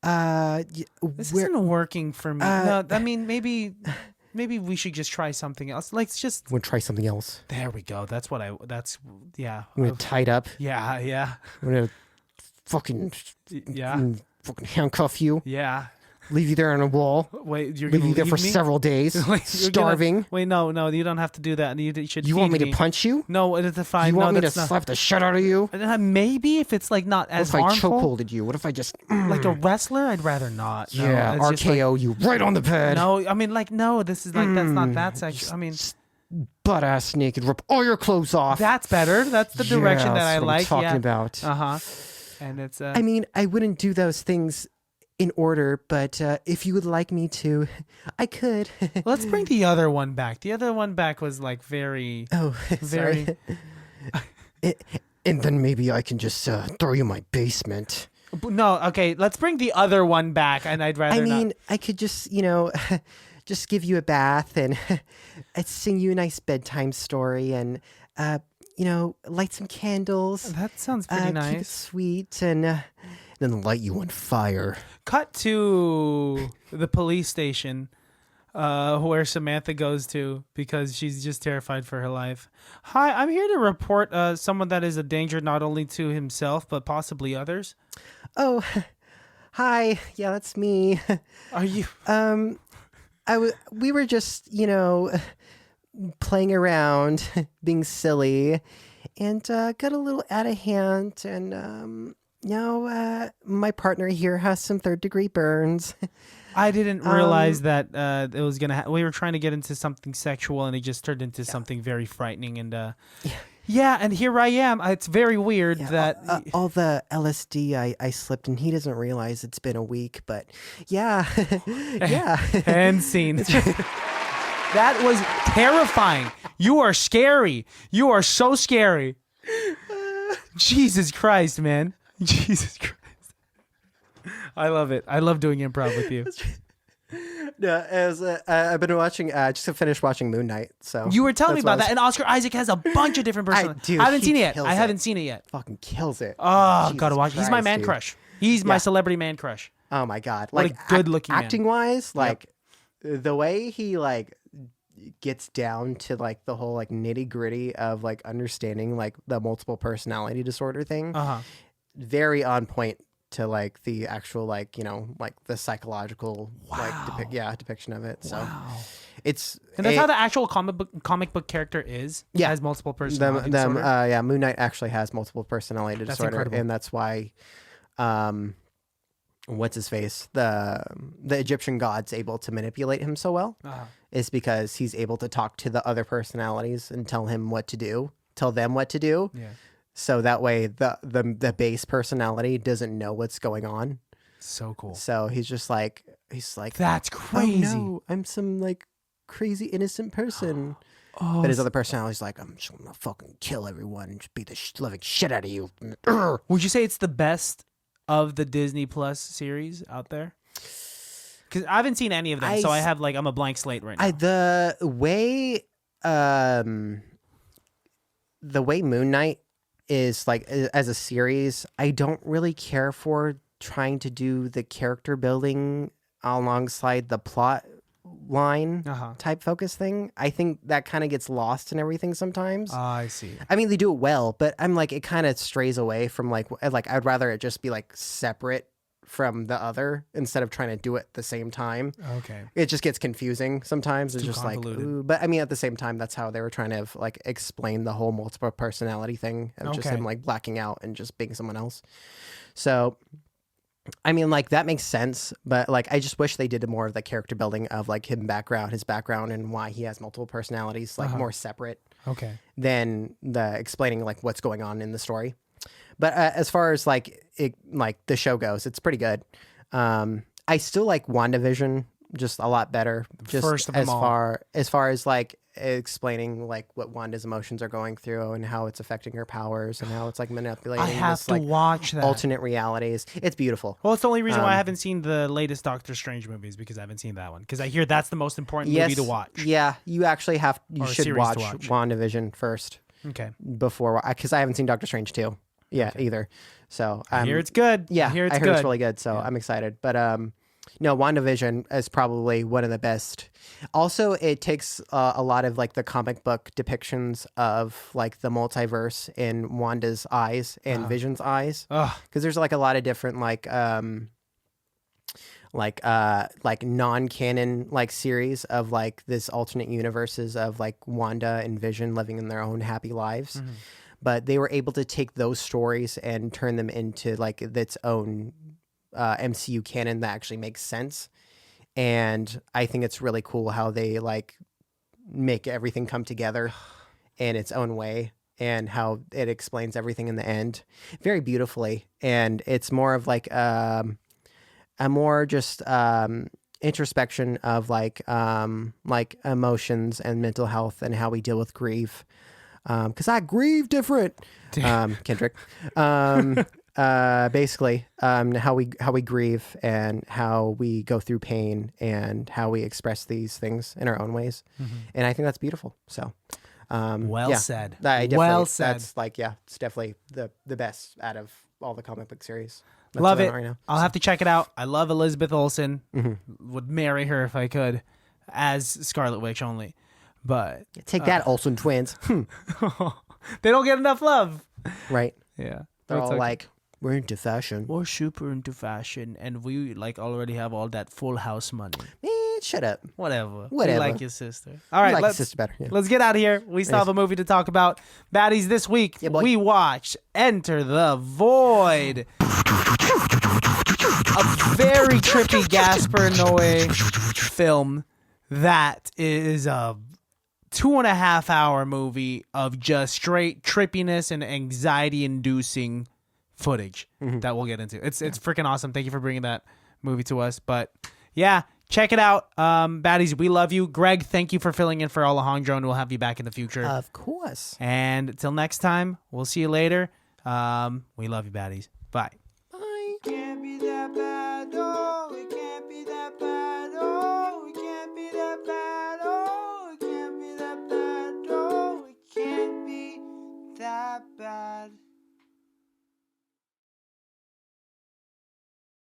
This isn't working for me. No, I mean maybe we should just try something else. Like just Want to try something else? there we go. That's what yeah. I'm gonna tie it up. Yeah. I'm gonna fucking Yeah. fucking handcuff you. Yeah. Leave you there on a wall. Wait, you're Leave gonna you there leave for me? several days, Wait, you're starving. Wait, no, you don't have to do that. You should. You want me feed to punch you? No, it's fine. You want no, me to that's not. slap the shit out of you? Maybe if it's like not What as if I harmful, chokeholded you? What if I just like a wrestler, I'd rather not. No, yeah, it's just like- RKO you right on the bed? no, I mean like no. This is like that's not that sexual. I mean Butt ass naked, rip all your clothes off. that's better. That's the direction Yeah, that that's I what like. I'm talking Yeah. about. And it's I mean, I wouldn't do those things in order, but if you would like me to, I could. let's bring the other one back. The other one back was like very Oh, very. sorry. And then maybe I can just throw you in my basement. No, okay. Let's bring the other one back, and I'd rather I mean, not. I could just, just give you a bath and I'd sing you a nice bedtime story and, light some candles. That sounds pretty Keep it nice. sweet and then light you on fire. Cut to the police station where Samantha goes to because she's just terrified for her life. Hi, I'm here to report someone that is a danger not only to himself but possibly others. Oh, hi. Yeah, that's me. Are you? We were just, playing around, being silly, and got a little out of hand. And now my partner here has some third-degree burns. I didn't realize that it was gonna. We were trying to get into something sexual, and it just turned into something very frightening. And yeah, and here I am. It's very weird that all the LSD I slipped, and he doesn't realize it's been a week. But yeah, yeah. end scene. That was terrifying. You are scary. You are so scary. Jesus Christ, man. Jesus Christ. I love it. I love doing improv with you. Yeah, I've been watching. Just finished watching Moon Knight. So You were telling me that's what about that, and Oscar Isaac has a bunch of different personalities. dude, I haven't he seen it yet. kills I it. haven't seen it yet. fucking kills it. Oh, Jesus gotta watch. He's my Christ, man dude. crush. He's my Yeah. celebrity man crush. Oh my god! What Like a good-looking man. acting wise, like the way he like gets down to like the whole like nitty gritty of like understanding like the multiple personality disorder thing. Very on point to like the actual like like the psychological depiction of it. So it's And that's how the actual comic book character is. Yeah. Has multiple personality disorder. yeah, Moon Knight actually has multiple personality That's disorder, incredible. and that's why what's his face, the Egyptian god's able to manipulate him so well is because he's able to talk to the other personalities and tell them what to do. Yeah. So that way the base personality doesn't know what's going on. So cool. So he's like That's crazy. oh no, I'm some like crazy innocent person. But his other personality's like, I'm just gonna fucking kill everyone and just beat the living shit out of you. Would you say it's the best of the Disney Plus series out there? Because I haven't seen any of them, so I'm a blank slate right now. The way Moon Knight is like as a series, I don't really care for trying to do the character building alongside the plot line type focus thing. I think that kind of gets lost in everything sometimes. I see. I mean, they do it well, but I'm like, it kind of strays away from like I'd rather it just be like separate from the other instead of trying to do it at the same time. Okay. It just gets confusing sometimes. It's too just like, convoluted. ooh. But I mean, at the same time, that's how they were trying to like explain the whole multiple personality thing of just Okay. him like blacking out and just being someone else. So, I mean, like that makes sense, but like I just wish they did more of the character building of like his background, and why he has multiple personalities, like more separate Okay. than the explaining like what's going on in the story. But as far as like the show goes, it's pretty good. I still like WandaVision just a lot better. Just First of them all. as far as like explaining like what Wanda's emotions are going through and how it's affecting her powers and how it's like manipulating I have this, to like watch that. alternate realities. It's beautiful. Well, it's the only reason why I haven't seen the latest Doctor Strange movies because I haven't seen that one. Because I hear that's the most important movie to watch. Yeah, you actually you Or should series watch to watch. WandaVision first Okay. before, because I haven't seen Doctor Strange 2 yet either. So I hear it's good. Yeah, I hear it's good. really good. So I'm excited. But no, WandaVision is probably one of the best. Also, it takes a lot of like the comic book depictions of like the multiverse in Wanda's eyes and Vision's eyes, because there's like a lot of different like non-canon like series of like this alternate universes of like Wanda and Vision living in their own happy lives. But they were able to take those stories and turn them into like its own MCU canon that actually makes sense. And I think it's really cool how they like make everything come together in its own way and how it explains everything in the end very beautifully. And it's more of like a more just introspection of like emotions and mental health and how we deal with grief. Because I grieve different, Kendrick. Basically, how we grieve and how we go through pain and how we express these things in our own ways, and I think that's beautiful. So, Well said. Well said. That's like it's definitely the best out of all the comic book series. That's Love what it. I'm right now. I'll have to check it out. I love Elizabeth Olsen. Would marry her if I could, as Scarlet Witch only. But Take that, Olsen twins. they don't get enough love. Right? Yeah, They're all like, we're into fashion. we're super into fashion, and we like already have all that Full House money. Man, shut up. Whatever. Whatever. You like your sister. All right, I like your let's sister better. Yeah. let's get out of here. We still have a movie to talk about. Baddies, this week Yeah, boy. we watched Enter the Void. A very trippy Gaspar Noé film that is a 2.5 hour movie of just straight trippiness and anxiety inducing footage that we'll get into. It's freaking awesome. Thank you for bringing that movie to us. But yeah, check it out. Baddies, we love you. Greg, thank you for filling in for Alejandro, and we'll have you back in the future. Of course. And until next time, we'll see you later. We love you, baddies. Bye. Bye. Can't be that bad, oh.